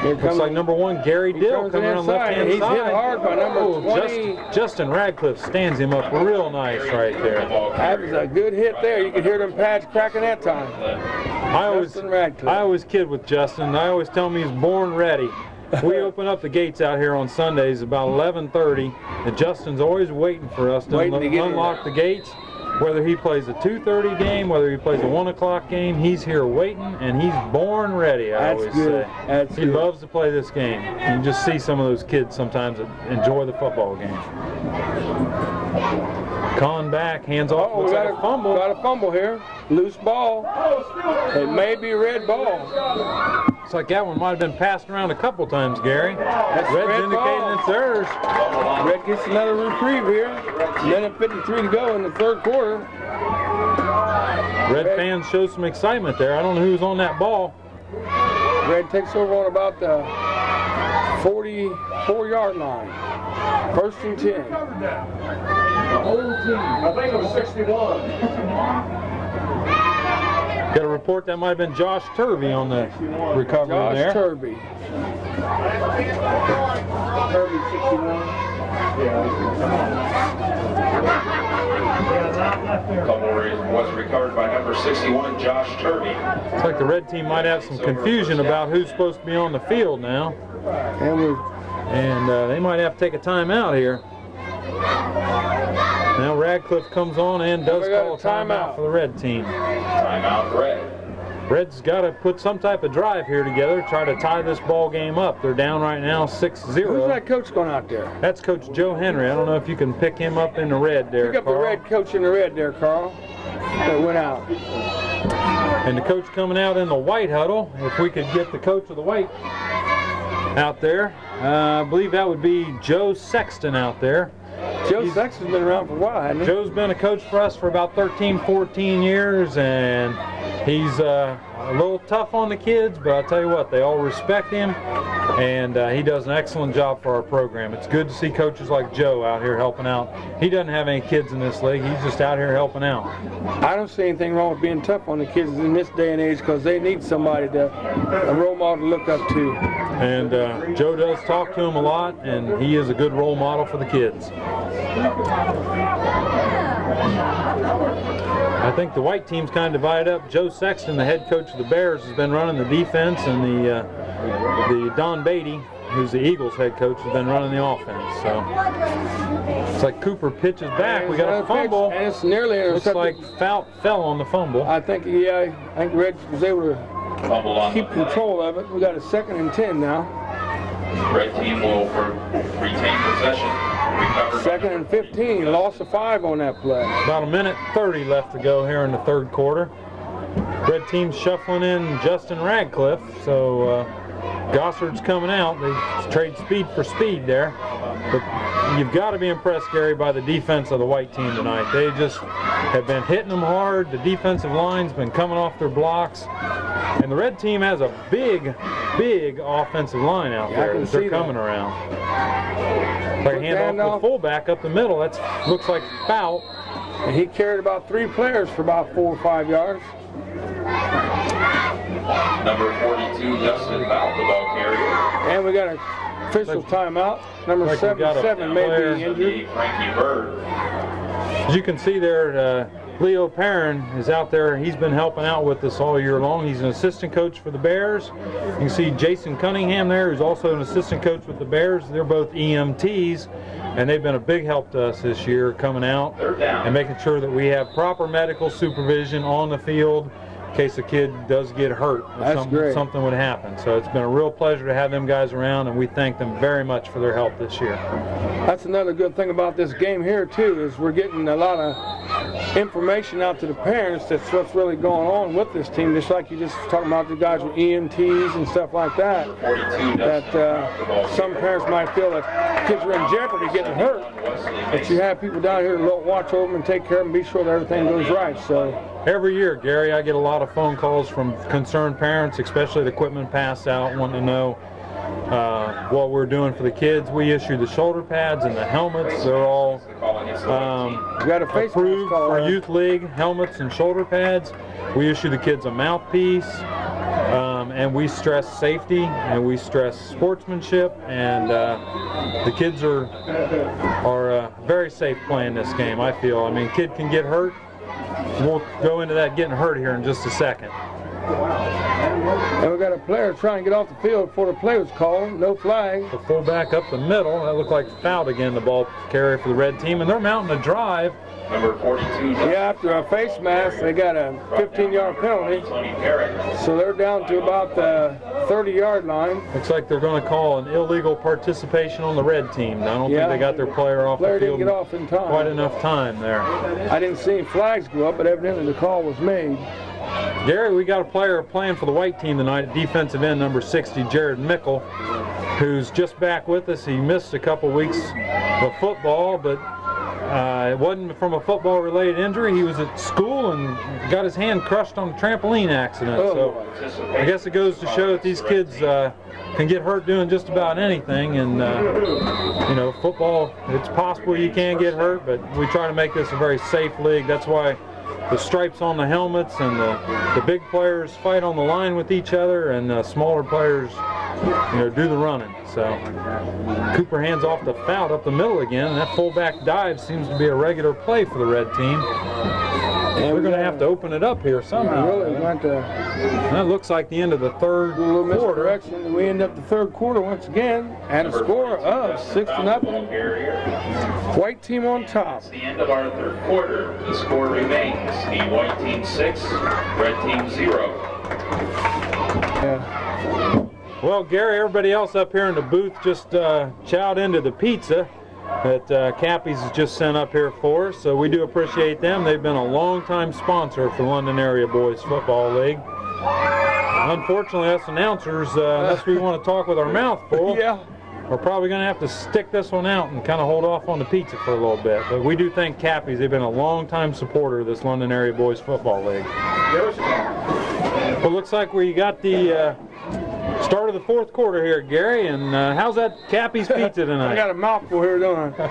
Speaker 4: Looks like number 1, Gary Dill, coming around left-hand side.
Speaker 2: He's hit hard by number 20.
Speaker 4: Justin Radcliffe stands him up real nice right there.
Speaker 2: That was a good hit there. You could hear them pads cracking that time.
Speaker 4: I always kid with Justin. I always tell him he's born ready. We open up the gates out here on Sundays about 11:30, and Justin's always waiting for us to unlock the gates. Whether he plays a 2:30 game, whether he plays a 1 o'clock game, he's here waiting, and he's born ready, I always say. He loves to play this game. You can just see some of those kids sometimes that enjoy the football game. Con back, hands off.
Speaker 2: We got a fumble. Got a fumble here. Loose ball. It may be a red ball.
Speaker 4: Looks like that one might have been passed around a couple times, Gary. Red's indicating it's theirs.
Speaker 2: Red gets another reprieve here. Minute 53 to go in the 3rd quarter.
Speaker 4: Red fans show some excitement there. I don't know who's on that ball.
Speaker 2: Red takes over on about the 44-yard line. 1st and 10.
Speaker 3: The whole team. I think it was 61.
Speaker 4: Got a report that might have been Josh Turvey on the recovery there.
Speaker 2: Josh Turvey.
Speaker 3: Turvey 61.
Speaker 1: Fumble was recovered by number 61, Josh Turvey.
Speaker 4: Looks like the red team might have some confusion about who's supposed to be on the field now.
Speaker 2: And
Speaker 4: and they might have to take a timeout here. Now Radcliffe comes on and does call a timeout for the red team.
Speaker 1: Timeout red.
Speaker 4: Red's got to put some type of drive here together, try to tie this ball game up. They're down right now 6-0.
Speaker 2: Who's that coach going out there?
Speaker 4: That's Coach Joe Henry. I don't know if you can pick him up in the red there,
Speaker 2: Pick up
Speaker 4: Carl.
Speaker 2: the red coach in the red there, Carl. That went out.
Speaker 4: And the coach coming out in the white huddle. If we could get the coach of the white out there, I believe that would be Joe Sexton out there.
Speaker 2: Joe Sexton's been around for a while, hasn't he?
Speaker 4: Joe's been a coach for us for about 13, 14 years, and he's a little tough on the kids, but I'll tell you what, they all respect him, and he does an excellent job for our program. It's good to see coaches like Joe out here helping out. He doesn't have any kids in this league. He's just out here helping out.
Speaker 2: I don't see anything wrong with being tough on the kids in this day and age because they need somebody a role model to look up to.
Speaker 4: And Joe does talk to him a lot, and he is a good role model for the kids. I think the white team's kind of divided up. Joe Sexton, the head coach of the Bears, has been running the defense, and the Don Beatty, who's the Eagles head coach, has been running the offense. So it's like Cooper pitches back. We got a fumble.
Speaker 2: And it's nearly intercepted.
Speaker 4: Looks like fell on the fumble.
Speaker 2: I think Red was able to
Speaker 1: Fumble on
Speaker 2: keep
Speaker 1: the play.
Speaker 2: control of it. We got a 2nd and 10 now.
Speaker 1: Red team will retain possession. Recover.
Speaker 2: 2nd and 15. Loss of 5 on that play.
Speaker 4: About 1:30 left to go here in the third quarter. Red team's shuffling in Justin Radcliffe, so Gossard's coming out. They trade speed for speed there. But you've got to be impressed, Gary, by the defense of the white team tonight. They just have been hitting them hard. The defensive line's been coming off their blocks. And the red team has a big offensive line out there that they're coming around. Like a handoff to the fullback up the middle. That looks like foul.
Speaker 2: And he carried about 3 players for about 4 or 5 yards.
Speaker 1: Number 42, Dustin Fout, the ball carrier.
Speaker 2: And we got an official timeout. Number 77 may be injured.
Speaker 1: Frankie Bird.
Speaker 4: As you can see there, Leo Perrin is out there. He's been helping out with us all year long. He's an assistant coach for the Bears. You can see Jason Cunningham there, who's also an assistant coach with the Bears. They're both EMTs, and they've been a big help to us this year coming out and making sure that we have proper medical supervision on the field in case a kid does get hurt or something would happen. So it's been a real pleasure to have them guys around, and we thank them very much for their help this year.
Speaker 2: That's another good thing about this game here too, is we're getting a lot of information out to the parents that's what's really going on with this team, just like you just talking about the guys with EMTs and stuff like that. That some parents might feel that kids are in jeopardy getting hurt, but you have people down here to watch over them and take care of them and be sure that everything goes right. So
Speaker 4: every year, Gary, I get a lot of phone calls from concerned parents, especially the equipment passed out, wanting to know what we're doing for the kids. We issue the shoulder pads and the helmets. They're all approved for Youth League helmets and shoulder pads. We issue the kids a mouthpiece, and we stress safety and we stress sportsmanship, and the kids are very safe playing this game, I feel. I mean, kid can get hurt. We'll go into that getting hurt here in just a second.
Speaker 2: And we got a player trying to get off the field before the play was called. No flag.
Speaker 4: The fullback up the middle. That looked like fouled again, the ball carrier for the red team. And they're mounting a drive.
Speaker 1: Number 42.
Speaker 2: Yeah, after a face mask, they got a 15-yard penalty. So they're down to about the 30-yard line.
Speaker 4: Looks like they're going to call an illegal participation on the red team. I don't think they got their player off the field.
Speaker 2: Didn't get off in time.
Speaker 4: Quite enough time there.
Speaker 2: I didn't see any flags go up, but evidently the call was made.
Speaker 4: Gary, we got a player playing for the white team tonight at defensive end, number 60, Jared Mickle, who's just back with us. He missed a couple weeks of football, but it wasn't from a football-related injury. He was at school and got his hand crushed on a trampoline accident. So I guess it goes to show that these kids can get hurt doing just about anything. And, you know, football, it's possible you can get hurt, but we try to make this a very safe league. That's why the stripes on the helmets and the big players fight on the line with each other, and the smaller players, you know, do the running. So Cooper hands off the foul up the middle again, and that fullback dive seems to be a regular play for the red team. And we're going to have to open it up here somehow.
Speaker 2: Really want to
Speaker 4: That looks like the end of the third
Speaker 2: do a little
Speaker 4: quarter.
Speaker 2: misdirection. We end up the third quarter once again at a score of 6-0. White team on top.
Speaker 1: It's the end of our third quarter. The score remains the white team 6, red team 0.
Speaker 2: Yeah.
Speaker 4: Well, Gary, everybody else up here in the booth just chowed into the pizza that Cappy's has just sent up here for us, so we do appreciate them. They've been a long-time sponsor for the London Area Boys Football League. Unfortunately, us announcers, unless we want to talk with our mouth full,
Speaker 2: Yeah.
Speaker 4: we're probably going to have to stick this one out and kind of hold off on the pizza for a little bit. But we do thank Cappy's. They've been a long-time supporter of this London Area Boys Football League. Well, looks like we got the start of the fourth quarter here, Gary, and how's that Cappy's pizza tonight?
Speaker 2: I got a mouthful here, don't I?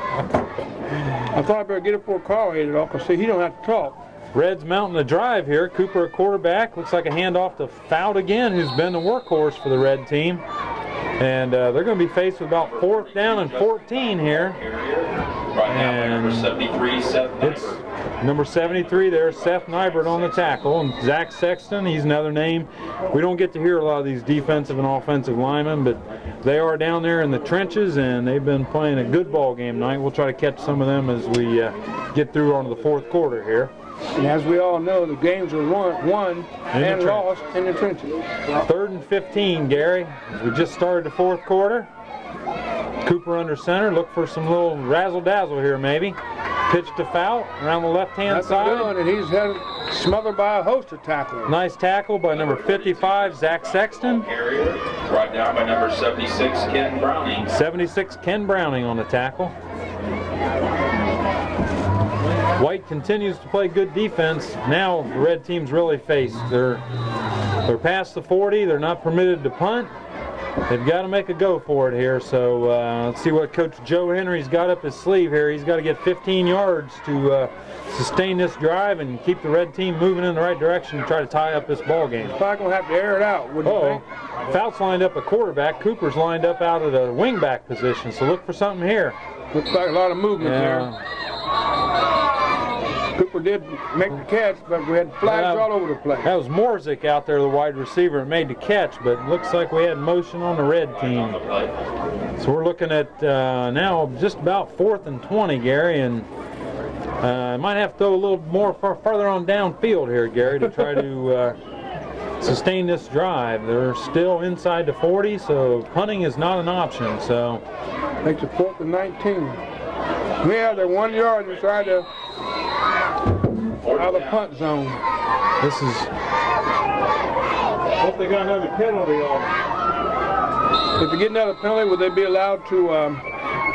Speaker 2: I thought I better get it before Carl ate it all, because see, he don't have to talk.
Speaker 4: Reds mounting a drive here. Cooper, a quarterback. Looks like a handoff to Fout again, who's been the workhorse for the red team. And they're going to be faced with about 4th down and 14 here.
Speaker 1: And number 73, Seth
Speaker 4: It's number 73 there, Seth Nybert on the tackle. And Zach Sexton, he's another name. We don't get to hear a lot of these defensive and offensive linemen, but they are down there in the trenches, and they've been playing a good ball game tonight. We'll try to catch some of them as we get through onto the fourth quarter here.
Speaker 2: And as we all know, the games are won and lost in the trenches.
Speaker 4: 3rd and 15, Gary. We just started the fourth quarter. Cooper under center. Look for some little razzle-dazzle here, maybe. Pitch to Fout around the left-hand
Speaker 2: That's
Speaker 4: side.
Speaker 2: a good one, and he's had smothered by a host of tackles.
Speaker 4: Nice tackle by number 55, Zach Sexton.
Speaker 1: Carrier, brought down by number 76, Ken Browning.
Speaker 4: 76, Ken Browning on the tackle. White continues to play good defense. Now the red team's really faced. They're past the 40. They're not permitted to punt. They've got to make a go for it here. So let's see what Coach Joe Henry's got up his sleeve here. He's got to get 15 yards to sustain this drive and keep the red team moving in the right direction to try to tie up this ball game.
Speaker 2: Probably going to have to air it out, wouldn't you think?
Speaker 4: Fout's lined up a quarterback. Cooper's lined up out of the wingback position. So look for something here.
Speaker 2: Looks like a lot of movement there. Cooper did make the catch, but we had flags all over the place.
Speaker 4: That was Morzik out there, the wide receiver, and made the catch, but it looks like we had motion on the red team. So we're looking at now just about 4th and 20, Gary, and might have to throw a little more farther on downfield here, Gary, to try to sustain this drive. They're still inside the 40, so punting is not an option. So
Speaker 2: makes it 4th and 19. Yeah, they're 1 yard inside the out of the punt zone.
Speaker 4: This is.
Speaker 3: Hope they got another penalty on.
Speaker 2: If they get another penalty, would they be allowed to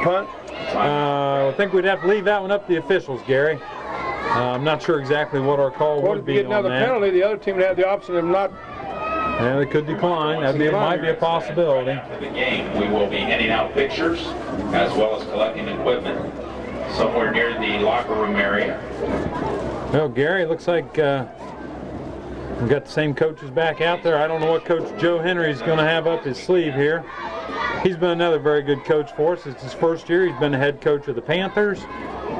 Speaker 2: punt?
Speaker 4: I think we'd have to leave that one up to the officials, Gary. I'm not sure exactly what our call
Speaker 2: Or
Speaker 4: would
Speaker 2: if
Speaker 4: be
Speaker 2: they get
Speaker 4: on
Speaker 2: another
Speaker 4: that.
Speaker 2: penalty, the other team would have the option of not.
Speaker 4: Yeah, they could decline. That might be a possibility.
Speaker 1: After the game, we will be handing out pictures as well as collecting equipment somewhere near the locker room area.
Speaker 4: Well, Gary, it looks like we've got the same coaches back out there. I don't know what Coach Joe Henry's going to have up his sleeve here. He's been another very good coach for us. It's his first year. He's been the head coach of the Panthers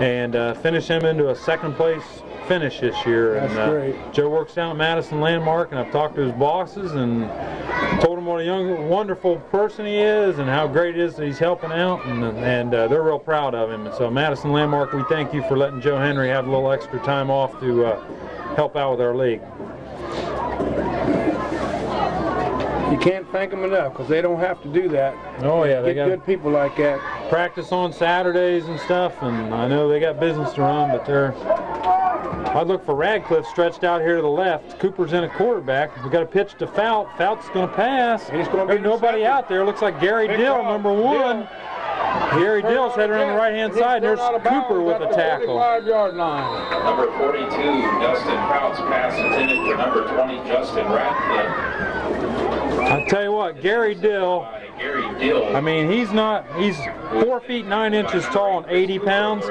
Speaker 4: and finished him into a 2nd place finish this year.
Speaker 2: That's great.
Speaker 4: Joe works down at Madison Landmark, and I've talked to his bosses and told him what a young, wonderful person he is and how great it is that he's helping out, and they're real proud of him. And so Madison Landmark, we thank you for letting Joe Henry have a little extra time off to help out with our league.
Speaker 2: You can't thank them enough because they don't have to do that.
Speaker 4: Oh yeah, they
Speaker 2: Get
Speaker 4: got
Speaker 2: good people like that.
Speaker 4: practice on Saturdays and stuff, and I know they got business to run, but I'd look for Radcliffe stretched out here to the left. Cooper's in a quarterback. We got a pitch to Fout. Fout's going to pass.
Speaker 2: He's gonna
Speaker 4: There's
Speaker 2: be
Speaker 4: nobody
Speaker 2: intercepted.
Speaker 4: out there. Looks like Gary
Speaker 2: Big
Speaker 4: Dill,
Speaker 2: ball.
Speaker 4: number 1. Gary Dill's headed around the right-hand side. There's Cooper with a tackle.
Speaker 2: 45-yard line.
Speaker 1: Number 42, Dustin Fouts, pass intended for number 20, Justin Radcliffe.
Speaker 4: I tell you what, Gary Dill,
Speaker 1: By Gary Dill.
Speaker 4: I mean, he's 4 feet 9 inches tall and 80 pounds.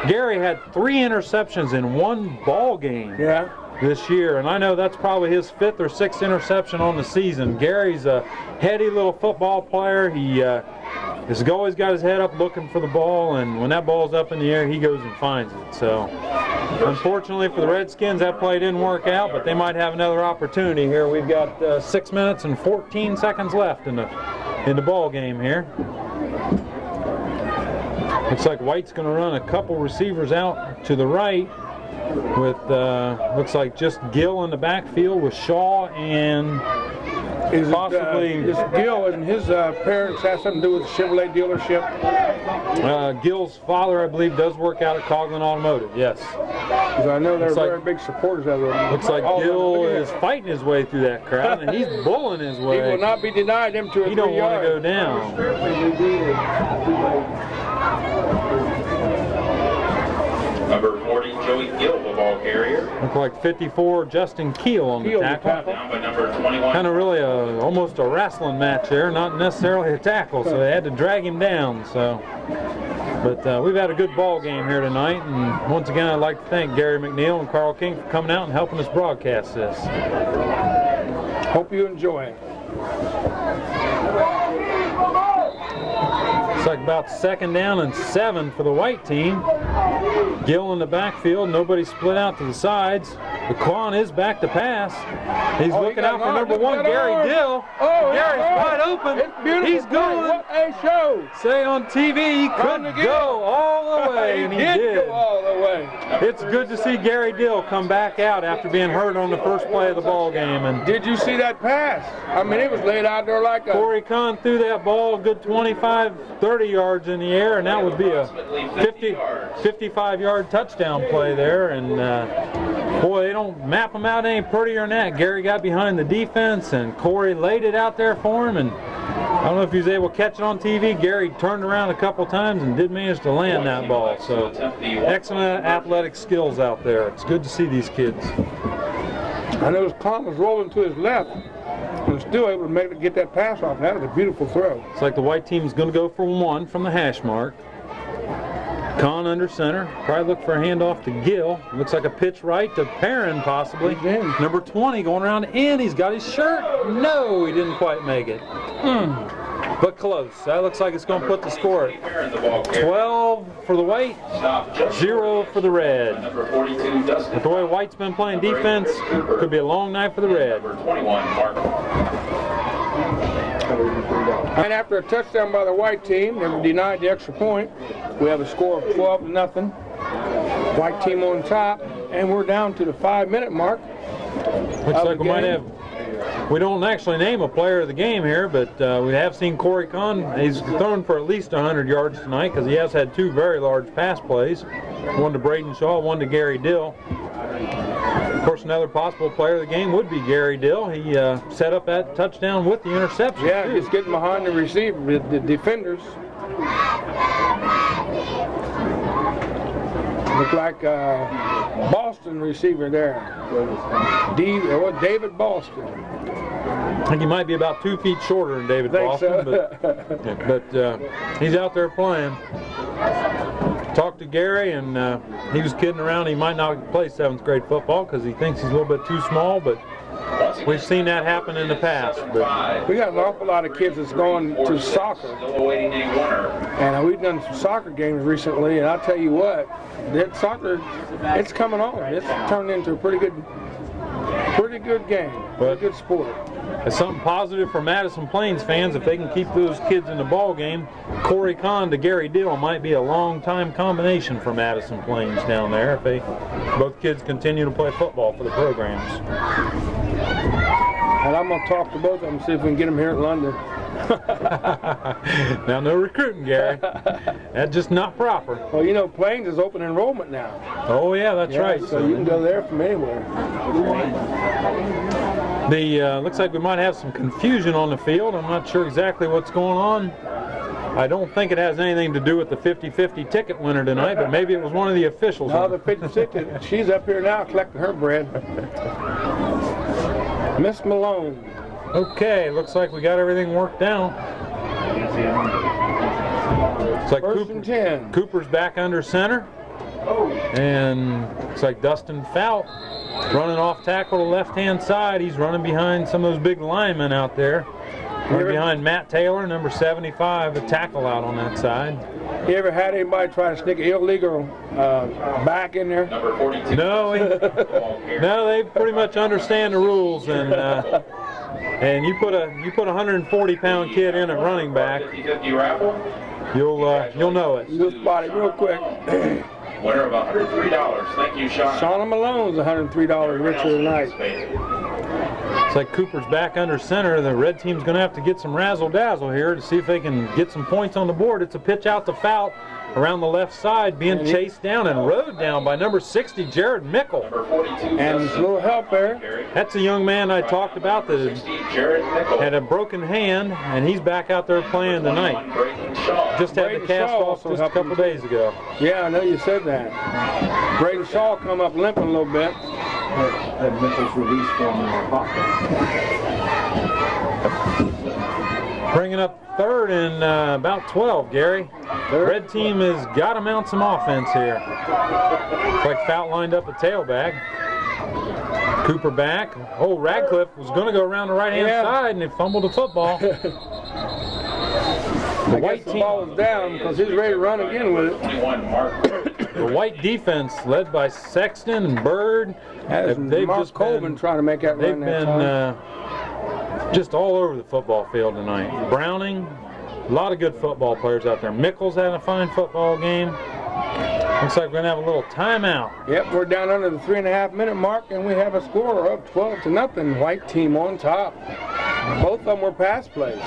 Speaker 4: Gary had 3 interceptions in one ball game.
Speaker 2: Yeah.
Speaker 4: This year, and I know that's probably his 5th or 6th interception on the season. Gary's a heady little football player. He He's always got his head up looking for the ball, and when that ball's up in the air, he goes and finds it. So, unfortunately for the Redskins, that play didn't work out, but they might have another opportunity here. We've got 6 minutes and 14 seconds left in the ball game here. Looks like White's going to run a couple receivers out to the right with, looks like just Gill in the backfield with Shaw and possibly...
Speaker 2: Is Gill and his parents have something to do with the Chevrolet dealership?
Speaker 4: Gill's father, I believe, does work out at Coughlin Automotive, yes.
Speaker 2: Because I know they're very big supporters of it.
Speaker 4: Looks like Gill is fighting his way through that crowd, and he's bulling his way.
Speaker 2: He will not be denied them 2 or 3 yards.
Speaker 4: He don't want to go down.
Speaker 1: Number 40, Joey Gill, the ball carrier.
Speaker 4: Look like 54, Justin Keel on the tackle.
Speaker 1: Down by number 21.
Speaker 4: Kind of really almost a wrestling match there, not necessarily a tackle, so they had to drag him down. So, but we've had a good ball game here tonight, and once again I'd like to thank Gary McNeil and Carl King for coming out and helping us broadcast this.
Speaker 2: Hope you enjoy it.
Speaker 4: It's like about 2nd down and 7 for the White team. Gill in the backfield, nobody split out to the sides. McQuan is back to pass. He's looking out for number 1, Gary Dill.
Speaker 2: Oh,
Speaker 4: Gary's wide open.
Speaker 2: It's beautiful.
Speaker 4: He's going.
Speaker 2: What a show.
Speaker 4: Say on TV he could go all the way, and he did.
Speaker 2: Go all the way.
Speaker 4: It's good to see Gary Dill come back out after being hurt on the first play of the ball game. And
Speaker 2: did you see that pass? I mean, it was laid out there like a...
Speaker 4: Corey Kahn threw that ball a good 25, 30 yards in the air, and that would be a 55-yard touchdown play there. And boy, they don't map them out any prettier than that. Gary got behind the defense, and Corey laid it out there for him. And I don't know if he was able to catch it on TV. Gary turned around a couple times and did manage to land that ball. So excellent athletic skills out there. It's good to see these kids.
Speaker 2: I noticed Kahn was rolling to his left and still able to get that pass off. That was a beautiful throw.
Speaker 4: It's like the White team is going to go for 1 from the hash mark. Kahn under center. Probably look for a handoff to Gill. Looks like a pitch right to Perrin possibly. Number 20 going around in. He's got his shirt. No, he didn't quite make it. But close. That looks like it's going to put the score at 12 for the White, 0 for the Red. With the way White's been playing defense, could be a long night for the Red.
Speaker 2: And after a touchdown by the White team, they were denied the extra point. We have a score of 12-0. White team on top, and we're down to the 5-minute mark.
Speaker 4: Looks like we might have. We don't actually name a player of the game here, but we have seen Corey Kahn. He's thrown for at least 100 yards tonight because he has had 2 very large pass plays. One to Braden Shaw, one to Gary Dill. Of course, another possible player of the game would be Gary Dill. He set up that touchdown with the interception.
Speaker 2: Yeah, he's getting behind the receiver, the defenders. Look like Boston receiver there. David Boston.
Speaker 4: I think he might be about 2 feet shorter than David Boston,
Speaker 2: so.
Speaker 4: but he's out there playing. Talked to Gary, and he was kidding around. He might not play 7th grade football because he thinks he's a little bit too small, but we've seen that happen in the past. But
Speaker 2: we got an awful lot of kids that's going to soccer. And we've done some soccer games recently, and I'll tell you what, that soccer, it's coming on. It's turned into a pretty good game, pretty good sport.
Speaker 4: It's something positive for Madison Plains fans. If they can keep those kids in the ball game, Corey Kahn to Gary Dill might be a long-time combination for Madison Plains down there if both kids continue to play football for the programs.
Speaker 2: And I'm going to talk to both of them, see if we can get them here in London.
Speaker 4: Now, no recruiting, Gary. That's just not proper.
Speaker 2: Well, you know, Plains is open enrollment now.
Speaker 4: Oh, yeah, that's right.
Speaker 2: So you can go there from anywhere.
Speaker 4: Looks like we might have some confusion on the field. I'm not sure exactly what's going on. I don't think it has anything to do with the 50-50 ticket winner tonight, but maybe it was one of the officials.
Speaker 2: No, the 50 ticket. She's up here now collecting her bread. Miss Malone.
Speaker 4: Okay, looks like we got everything worked out. It's like
Speaker 2: First and 10.
Speaker 4: Cooper's back under center. And it's like Dustin Fout running off tackle to the left-hand side. He's running behind some of those big linemen out there. Right behind Matt Taylor, number 75, a tackle out on that side.
Speaker 2: You ever had anybody try to sneak an illegal back in there?
Speaker 1: Number 42.
Speaker 4: No, no, they pretty much understand the rules, and you put a 140-pound kid in at running back,
Speaker 1: 50-50 raffle.
Speaker 4: you'll know it.
Speaker 2: You'll spot it real quick.
Speaker 1: Winner of $103. Thank you, Sean.
Speaker 2: Shauna Malone's $103 richer tonight.
Speaker 4: It's like Cooper's back under center. The red team's going to have to get some razzle-dazzle here to see if they can get some points on the board. It's a pitch out to Fout around the left side, being chased down and rode down by number 60, Jared Mickle.
Speaker 2: And there's a little help there.
Speaker 4: That's a young man I talked about that had a broken hand, and he's back out there playing tonight. Just had the cast off just a couple days ago.
Speaker 2: Yeah, I know you said that. Braden Shaw come up limping a little bit.
Speaker 3: Had Mickle's release from the pocket.
Speaker 4: Bringing up third and about 12, Gary. The red team has got to mount some offense here. It's like Fout lined up a tailback. Cooper back. Oh, Radcliffe was going to go around the right-hand side, and he fumbled the football.
Speaker 2: The white team ball is down because he's ready to run again with it.
Speaker 4: The white defense, led by Sexton and Bird,
Speaker 2: they've just Coleman trying to make that run.
Speaker 4: They've been just all over the football field tonight. Browning, a lot of good football players out there. Mickles had a fine football game. Looks like we're going to have a little timeout.
Speaker 2: Yep, we're down under the 3.5-minute mark, and we have a score of 12-0. White team on top. Both of them were pass plays.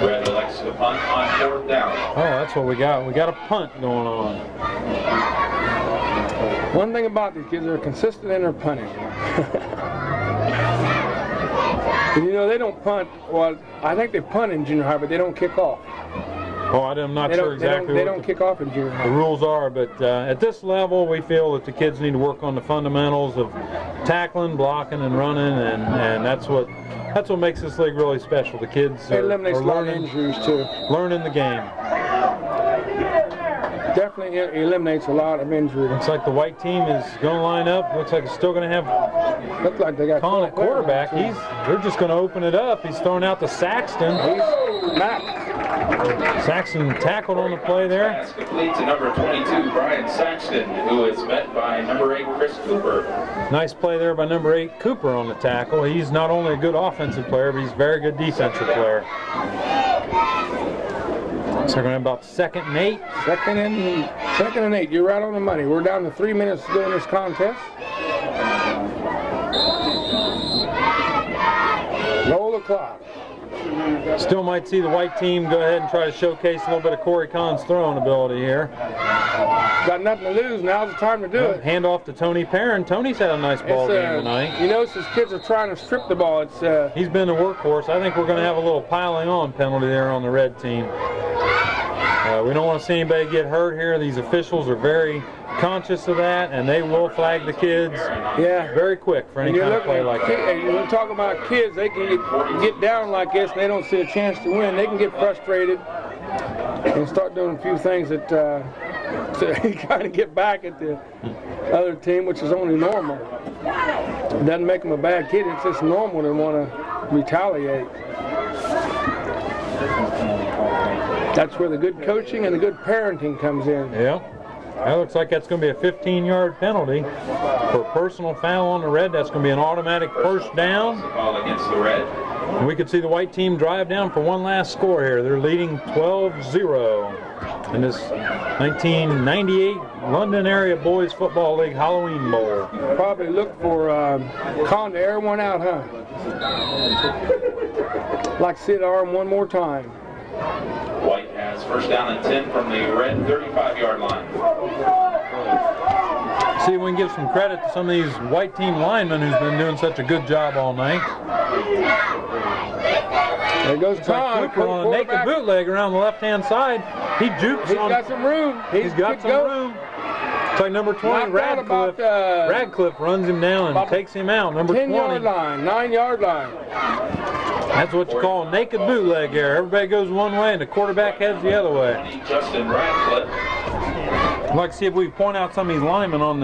Speaker 1: Red elects to punt on 4th down.
Speaker 4: Oh, that's what we got. We got a punt going on.
Speaker 2: One thing about these kids, they're consistent in their punting. And you know, they don't punt. Well, I think they punt in junior high, but they don't kick off.
Speaker 4: Oh, I'm not sure exactly
Speaker 2: they don't kick off in junior high.
Speaker 4: The rules are, but at this level, we feel that the kids need to work on the fundamentals of tackling, blocking, and running, and that's what makes this league really special. The kids are learning
Speaker 2: injuries too.
Speaker 4: Learning the game.
Speaker 2: Definitely eliminates a lot of injuries.
Speaker 4: Looks like the white team is going to line up. Looks like it's still going to have.
Speaker 2: Looks like they got
Speaker 4: Colin at quarterback. They're just going to open it up. He's throwing out to Saxton.
Speaker 2: He's back.
Speaker 4: Saxton tackled on the play there.
Speaker 1: Pass complete to number 22, Brian Saxton, who is met by number 8, Chris Cooper.
Speaker 4: Nice play there by number 8, Cooper, on the tackle. He's not only a good offensive player, but he's a very good defensive player. So we're going to have about 2nd and 8.
Speaker 2: Second and 8. You're right on the money. We're down to 3 minutes to go in this contest. Roll the clock.
Speaker 4: Still might see the white team go ahead and try to showcase a little bit of Corey Kahn's throwing ability here.
Speaker 2: Got nothing to lose. Now's the time to do it.
Speaker 4: Hand off to Tony Perrin. Tony's had a nice ball game tonight.
Speaker 2: You notice these kids are trying to strip the ball.
Speaker 4: He's been the workhorse. I think we're going to have a little piling on penalty there on the red team. We don't want to see anybody get hurt here. These officials are very conscious of that, and they will flag the kids very quick for any kind of play like that.
Speaker 2: And you're talking about kids, they can get down like this and they don't see a chance to win. They can get frustrated and start doing a few things that to kind of get back at the other team, which is only normal. It doesn't make them a bad kid. It's just normal to want to retaliate. That's where the good coaching and the good parenting comes in.
Speaker 4: Yeah. That looks like that's going to be a 15-yard penalty for a personal foul on the red. That's going to be an automatic first down.
Speaker 1: Ball against the red.
Speaker 4: And we could see the white team drive down for one last score here. They're leading 12-0 in this 1998 London Area Boys Football League Halloween Bowl.
Speaker 2: Probably look for Kahn to air one out, huh? Like to see the arm one more time.
Speaker 1: White has first down and 10 from the red 35-yard line.
Speaker 4: See if we can give some credit to some of these white team linemen who's been doing such a good job all night.
Speaker 2: There goes Kahn.
Speaker 4: Cooper on a naked bootleg around the left-hand side. He jukes
Speaker 2: He's
Speaker 4: on.
Speaker 2: got some room.
Speaker 4: He's got some room. It's like number 20, Radcliffe. Radcliffe runs him down and takes him out. Number 20.
Speaker 2: 10-yard line, 9-yard line.
Speaker 4: That's what you call a naked bootleg here. Everybody goes one way and the quarterback heads the other way.
Speaker 1: Justin Radcliffe.
Speaker 4: I'd like to see if we can point out some of these linemen on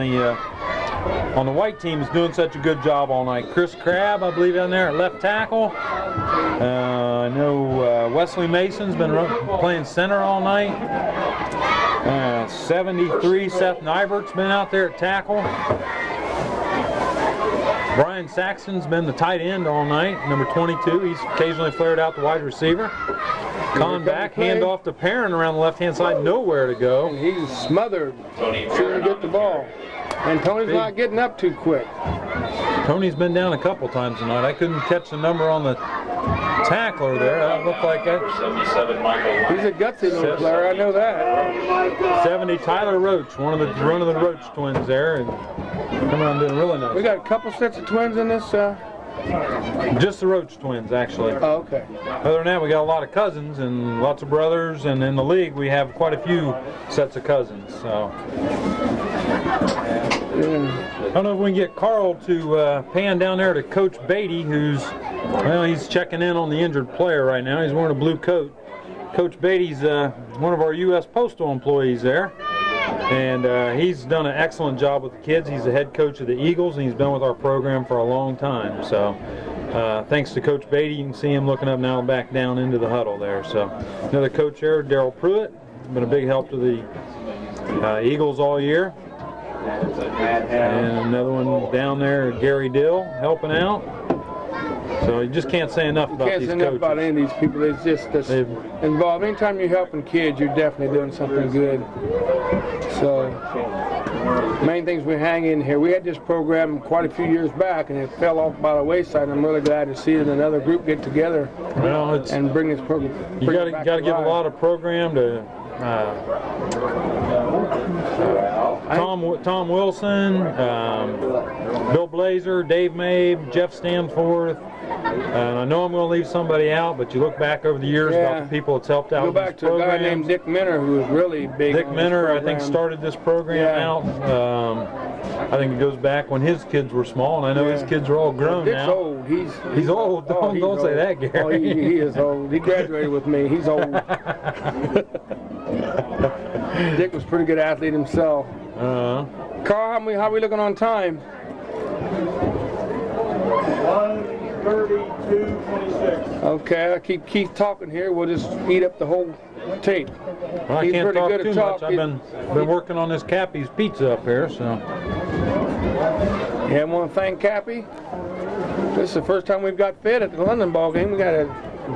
Speaker 4: on the white team is doing such a good job all night. Chris Crabb, I believe, in there at left tackle. I know Wesley Mason's been playing center all night. 73, Seth Nybert's been out there at tackle. Brian Saxton's been the tight end all night, number 22. He's occasionally flared out the wide receiver. Con back, hand off to Perrin around the left-hand side, nowhere to go.
Speaker 2: And he's smothered. Shouldn't get the ball. And Tony's not getting up too quick.
Speaker 4: Tony's been down a couple times tonight. I couldn't catch the number on the tackler there. That looked like that.
Speaker 1: 77, Michael.
Speaker 2: He's a gutsy little player, I know that.
Speaker 4: 70, Tyler Roach, one of the Roach twins there, and coming on doing really nice.
Speaker 2: We got a couple sets of twins in this.
Speaker 4: Just the Roach twins, actually.
Speaker 2: Oh, okay.
Speaker 4: Other than that, we got a lot of cousins and lots of brothers, and in the league we have quite a few sets of cousins. So I don't know if we can get Carl to pan down there to Coach Beatty, who's, well, he's checking in on the injured player right now. He's wearing a blue coat. Coach Beatty's one of our U.S. Postal employees there. And he's done an excellent job with the kids. He's the head coach of the Eagles, and he's been with our program for a long time. So thanks to Coach Beatty, you can see him looking up now back down into the huddle there. So another coach there, Daryl Pruitt, been a big help to the Eagles all year. And another one down there, Gary Dill, helping out. So you just can't say enough about these coaches. You can't say enough
Speaker 2: about any of these people. It's just involved. Anytime you're helping kids, you're definitely doing something good. So main things we hang in here. We had this program quite a few years back, and it fell off by the wayside. I'm really glad to see it another group get together and bring this program.
Speaker 4: You got to give a lot of program to Tom Wilson, Bill Blazer, Dave Mabe, Jeff Stanforth. I know I'm going to leave somebody out, but you look back over the years about the people that's helped out.
Speaker 2: Go back to a guy named Dick Minner, who was really big.
Speaker 4: Dick Minner, I think, started this program out. I think it goes back when his kids were small, and I know his kids are all grown
Speaker 2: Dick's
Speaker 4: now.
Speaker 2: Old.
Speaker 4: He's old. Don't say that, Gary.
Speaker 2: Oh, he is old. He graduated with me. He's old. Dick was a pretty good athlete himself. Carl, how we looking on time?
Speaker 3: 1:32:26.
Speaker 2: Okay, I keep Keith talking here. We'll just eat up the whole tape.
Speaker 4: Well, I can't talk too much. I've been working on this Cappy's pizza up here, so.
Speaker 2: Yeah, I want to thank Cappy. This is the first time we've got fed at the London ball game. We got to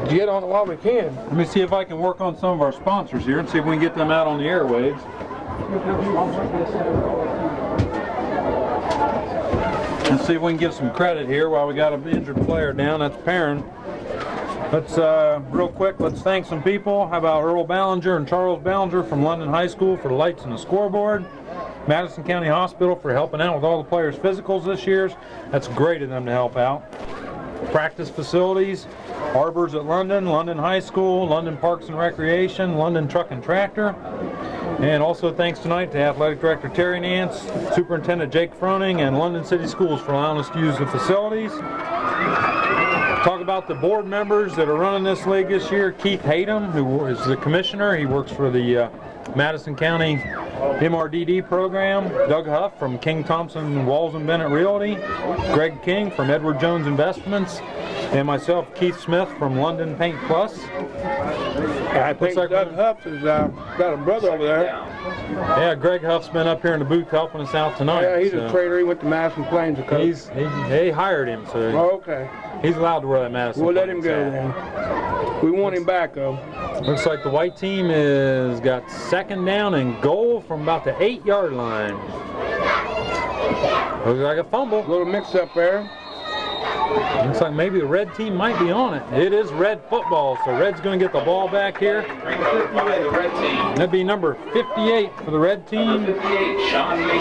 Speaker 2: get on it while we can.
Speaker 4: Let me see if I can work on some of our sponsors here and see if we can get them out on the airwaves. Let's see if we can give some credit here while we got an injured player down. That's Perrin. Let's, real quick, let's thank some people. How about Earl Ballinger and Charles Ballinger from London High School for the lights and the scoreboard. Madison County Hospital for helping out with all the players' physicals this year. That's great of them to help out. Practice facilities, Arbors at London, London High School, London Parks and Recreation, London Truck and Tractor. And also thanks tonight to Athletic Director Terry Nance, Superintendent Jake Froning, and London City Schools for allowing us to use the facilities. Talk about the board members that are running this league this year. Keith Hayden, who is the commissioner. He works for the Madison County MRDD program. Doug Huff from King Thompson Walls and Bennett Realty. Greg King from Edward Jones Investments. And myself, Keith Smith from London Paint Plus.
Speaker 2: I think Doug Huff has got a brother over there.
Speaker 4: Yeah, Greg Huff's been up here in the booth helping us out tonight.
Speaker 2: Yeah, he's a trader. He went to Madison Plains.
Speaker 4: They hired him, so
Speaker 2: okay.
Speaker 4: He's allowed to wear that Madison.
Speaker 2: We'll let him go then. We want him back though.
Speaker 4: Looks like the white team has got second down and goal from about the 8-yard line. Looks like a fumble.
Speaker 2: A little mix up there.
Speaker 4: Looks like maybe the red team might be on it. It is red football, so red's going to get the ball back here.
Speaker 1: The red team.
Speaker 4: That'd be number 58 for the red team.
Speaker 1: 58,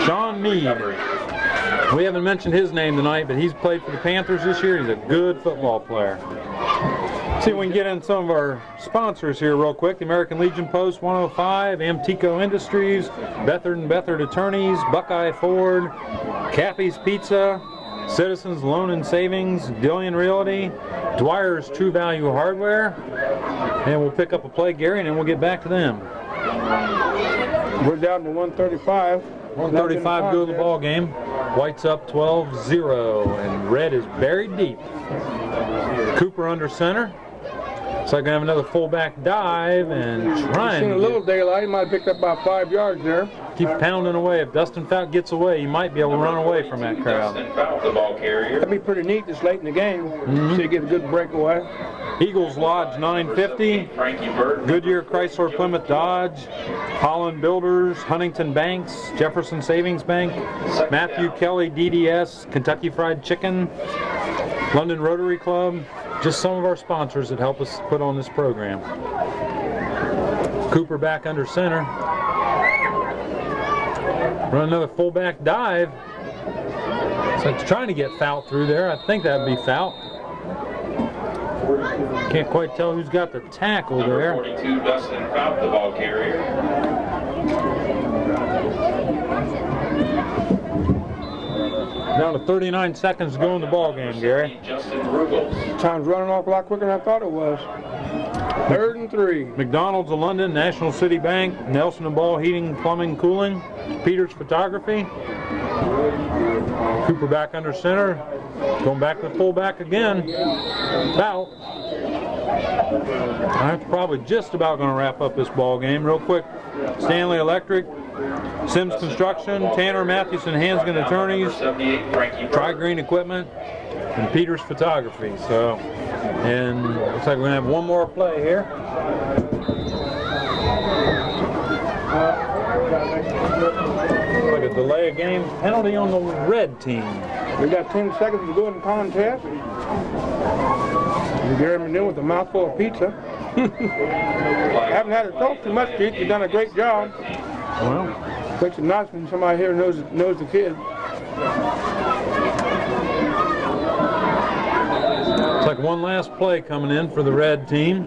Speaker 4: Sean Mead. We haven't mentioned his name tonight, but he's played for the Panthers this year. He's a good football player. Let's see if we can get in some of our sponsors here real quick. The American Legion Post 105, Amtico Industries, Bethard and Bethard Attorneys, Buckeye Ford, Cappy's Pizza, Citizens Loan and Savings, Dillian Realty, Dwyer's True Value Hardware, and we'll pick up a play, Gary, and then we'll get back to them.
Speaker 2: We're down to 135.
Speaker 4: 135 go to the ball game. White's up 12-0, and red is buried deep. Cooper under center. Looks like gonna have another fullback dive and trying.
Speaker 2: Seen a little daylight. He might have picked up about 5 yards there.
Speaker 4: Keep pounding away. If Dustin Fout gets away, he might be able to run away from that crowd.
Speaker 1: Dustin Fout, the ball carrier.
Speaker 2: That'd be pretty neat this late in the game. So you get a good breakaway.
Speaker 4: Eagles Lodge 950.
Speaker 1: Frankie Burke.
Speaker 4: Goodyear Chrysler Plymouth Dodge. Holland Builders. Huntington Banks. Jefferson Savings Bank. Matthew Kelly DDS. Kentucky Fried Chicken. London Rotary Club. Just some of our sponsors that help us put on this program. Cooper back under center. Run another fullback dive. So it's trying to get Fout through there. I think that would be Fout. Can't quite tell who's got the tackle there.
Speaker 1: Number 42, Dustin Fout, the ball carrier.
Speaker 4: Down to 39 seconds to go in the ball game, Gary.
Speaker 1: Justin Rugels.
Speaker 2: Time's running off a lot quicker than I thought it was. 3rd and 3.
Speaker 4: McDonald's of London, National City Bank, Nelson and Ball Heating, Plumbing, Cooling, Peters Photography. Cooper back under center. Going back to the fullback again. Fout. That's probably just about going to wrap up this ball game. Real quick, Stanley Electric, Sims Construction, Tanner Mathewson Hansgen Attorneys, Tri-Green Equipment, and Peters Photography. So, and looks like we're going to have one more play here. Like a delay of game penalty on the red team.
Speaker 2: We got 10 seconds to go in the contest. And Gary McNeil with a mouthful of pizza. Haven't had to talk too much, Keith. You've done a great job.
Speaker 4: Well,
Speaker 2: Makes it nice when somebody here knows the kid.
Speaker 4: it's like one last play coming in for the red team.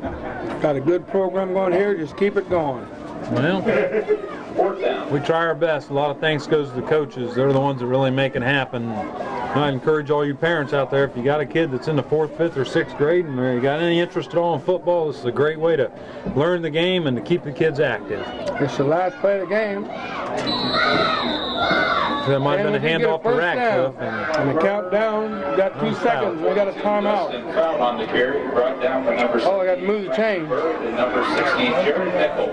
Speaker 2: Got a good program going here. Just keep it going.
Speaker 4: Well, we try our best. A lot of thanks goes to the coaches. They're the ones that really make it happen. I encourage all you parents out there, if you got a kid that's in the 4th, 5th, or 6th grade and you got any interest at all in football, this is a great way to learn the game and to keep the kids active.
Speaker 2: It's the last play of the game.
Speaker 4: That might have been a handoff to Radcliffe.
Speaker 2: And the countdown, we got 2 seconds. We got a timeout.
Speaker 1: Dustin Fout on the carry, brought down for number 16.
Speaker 2: Oh, I got to move the chain.
Speaker 1: And number 16, Jared Nickel.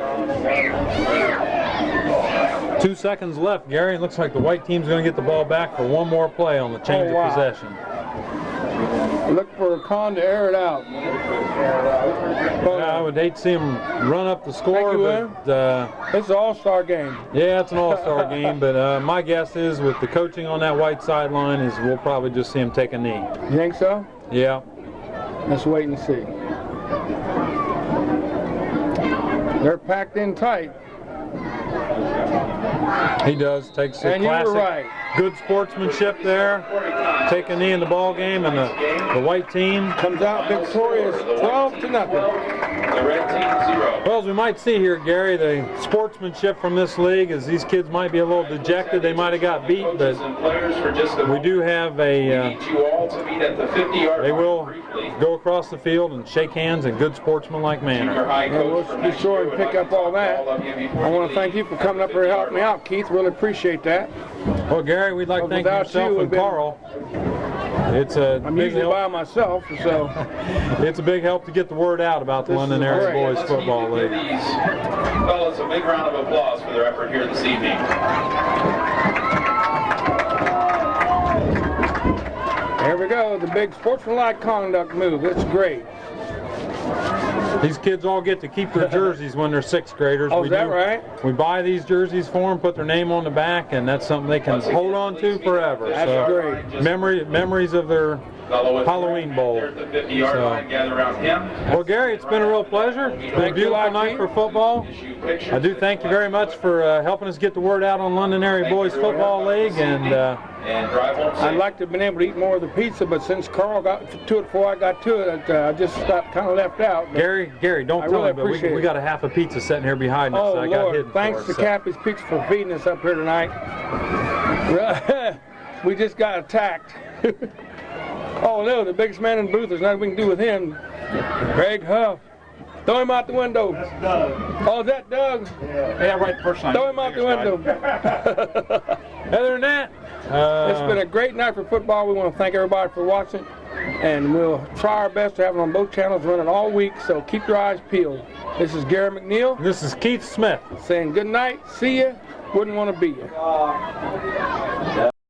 Speaker 4: 2 seconds left, Gary. It looks like the white team's going to get the ball back for one more play on the change of possession.
Speaker 2: Look for a con to air it out.
Speaker 4: Yeah, I would hate to see him run up the score, but
Speaker 2: it's an all-star game.
Speaker 4: yeah, it's an all-star game. But my guess is, with the coaching on that white sideline, is we'll probably just see him take a knee.
Speaker 2: You think so?
Speaker 4: Yeah.
Speaker 2: Let's wait and see. They're packed in tight.
Speaker 4: He does. Takes the
Speaker 2: And you were
Speaker 4: classic
Speaker 2: right.
Speaker 4: good sportsmanship there. Take a knee in the ball game, and the white team
Speaker 2: Comes out victorious 12-0.
Speaker 1: The red team 0.
Speaker 4: Well, as we might see here, Gary, the sportsmanship from this league is these kids might be a little dejected. They might have got beat, but we do have a.
Speaker 1: Need you all to meet at the 50-yard
Speaker 4: They
Speaker 1: line
Speaker 4: will
Speaker 1: briefly.
Speaker 4: go across the field and shake hands in good sportsmanlike
Speaker 1: Junior
Speaker 4: manner.
Speaker 1: high
Speaker 2: And
Speaker 1: coach
Speaker 2: we'll
Speaker 1: for
Speaker 2: be
Speaker 1: next
Speaker 2: sure
Speaker 1: year
Speaker 2: and
Speaker 1: would
Speaker 2: pick
Speaker 1: like
Speaker 2: up
Speaker 1: to
Speaker 2: all that.
Speaker 1: all of you before
Speaker 2: I want
Speaker 1: you
Speaker 2: to thank you for coming up here and helping me out, Keith. Really appreciate that.
Speaker 4: Well, Gary, we'd like to thank
Speaker 2: Without
Speaker 4: yourself
Speaker 2: you,
Speaker 4: and
Speaker 2: we've been-
Speaker 4: Carl. It's a
Speaker 2: I'm
Speaker 4: big
Speaker 2: usually
Speaker 4: help.
Speaker 2: by myself, so
Speaker 4: It's a big help to get the word out about the
Speaker 2: This
Speaker 4: London
Speaker 2: is
Speaker 4: Area
Speaker 2: great.
Speaker 4: Boys Football
Speaker 1: Give
Speaker 4: League.
Speaker 1: these fellas a big round of applause for their effort here this evening.
Speaker 2: there we go. The big sportsmanlike conduct move. It's great.
Speaker 4: These kids all get to keep their jerseys when they're 6th graders.
Speaker 2: Oh, is that right?
Speaker 4: We buy these jerseys for them, put their name on the back, and that's something they can hold on to forever.
Speaker 2: That's
Speaker 4: So,
Speaker 2: great.
Speaker 4: memories of their Halloween Bowl.
Speaker 1: There at the 50-yard line, gather around him.
Speaker 4: Well, Gary, it's been a real pleasure. It's been a
Speaker 2: Thank you,
Speaker 4: beautiful
Speaker 2: Lucky.
Speaker 4: night for football.
Speaker 1: Issue pictures
Speaker 4: I do thank you very much for helping us get the word out on London Area Boys Football League, and
Speaker 1: and drive home safe.
Speaker 2: I'd like to have been able to eat more of the pizza, but since Carl got to it before I got to it, I just got kind of left out. But
Speaker 4: Gary, don't
Speaker 2: I
Speaker 4: tell
Speaker 2: really
Speaker 4: me, but
Speaker 2: appreciate
Speaker 4: we
Speaker 2: it.
Speaker 4: got a half a pizza sitting here behind us
Speaker 2: oh,
Speaker 4: that I got
Speaker 2: Lord,
Speaker 4: hidden
Speaker 2: thanks
Speaker 4: for
Speaker 2: to
Speaker 4: us, so.
Speaker 2: Cappy's Pizza for feeding us up here tonight. We just got attacked. Oh, no, the biggest man in the booth, there's nothing we can do with him. Greg Huff. Throw him out the window. Oh, is that Doug?
Speaker 6: Yeah, right the first time.
Speaker 2: Throw him out the window.
Speaker 4: Other than that,
Speaker 2: it's been a great night for football. We want to thank everybody for watching, and we'll try our best to have it on both channels running all week, so keep your eyes peeled. This is Gary McNeil.
Speaker 4: This is Keith Smith.
Speaker 2: Saying good night, see ya, wouldn't want to be ya.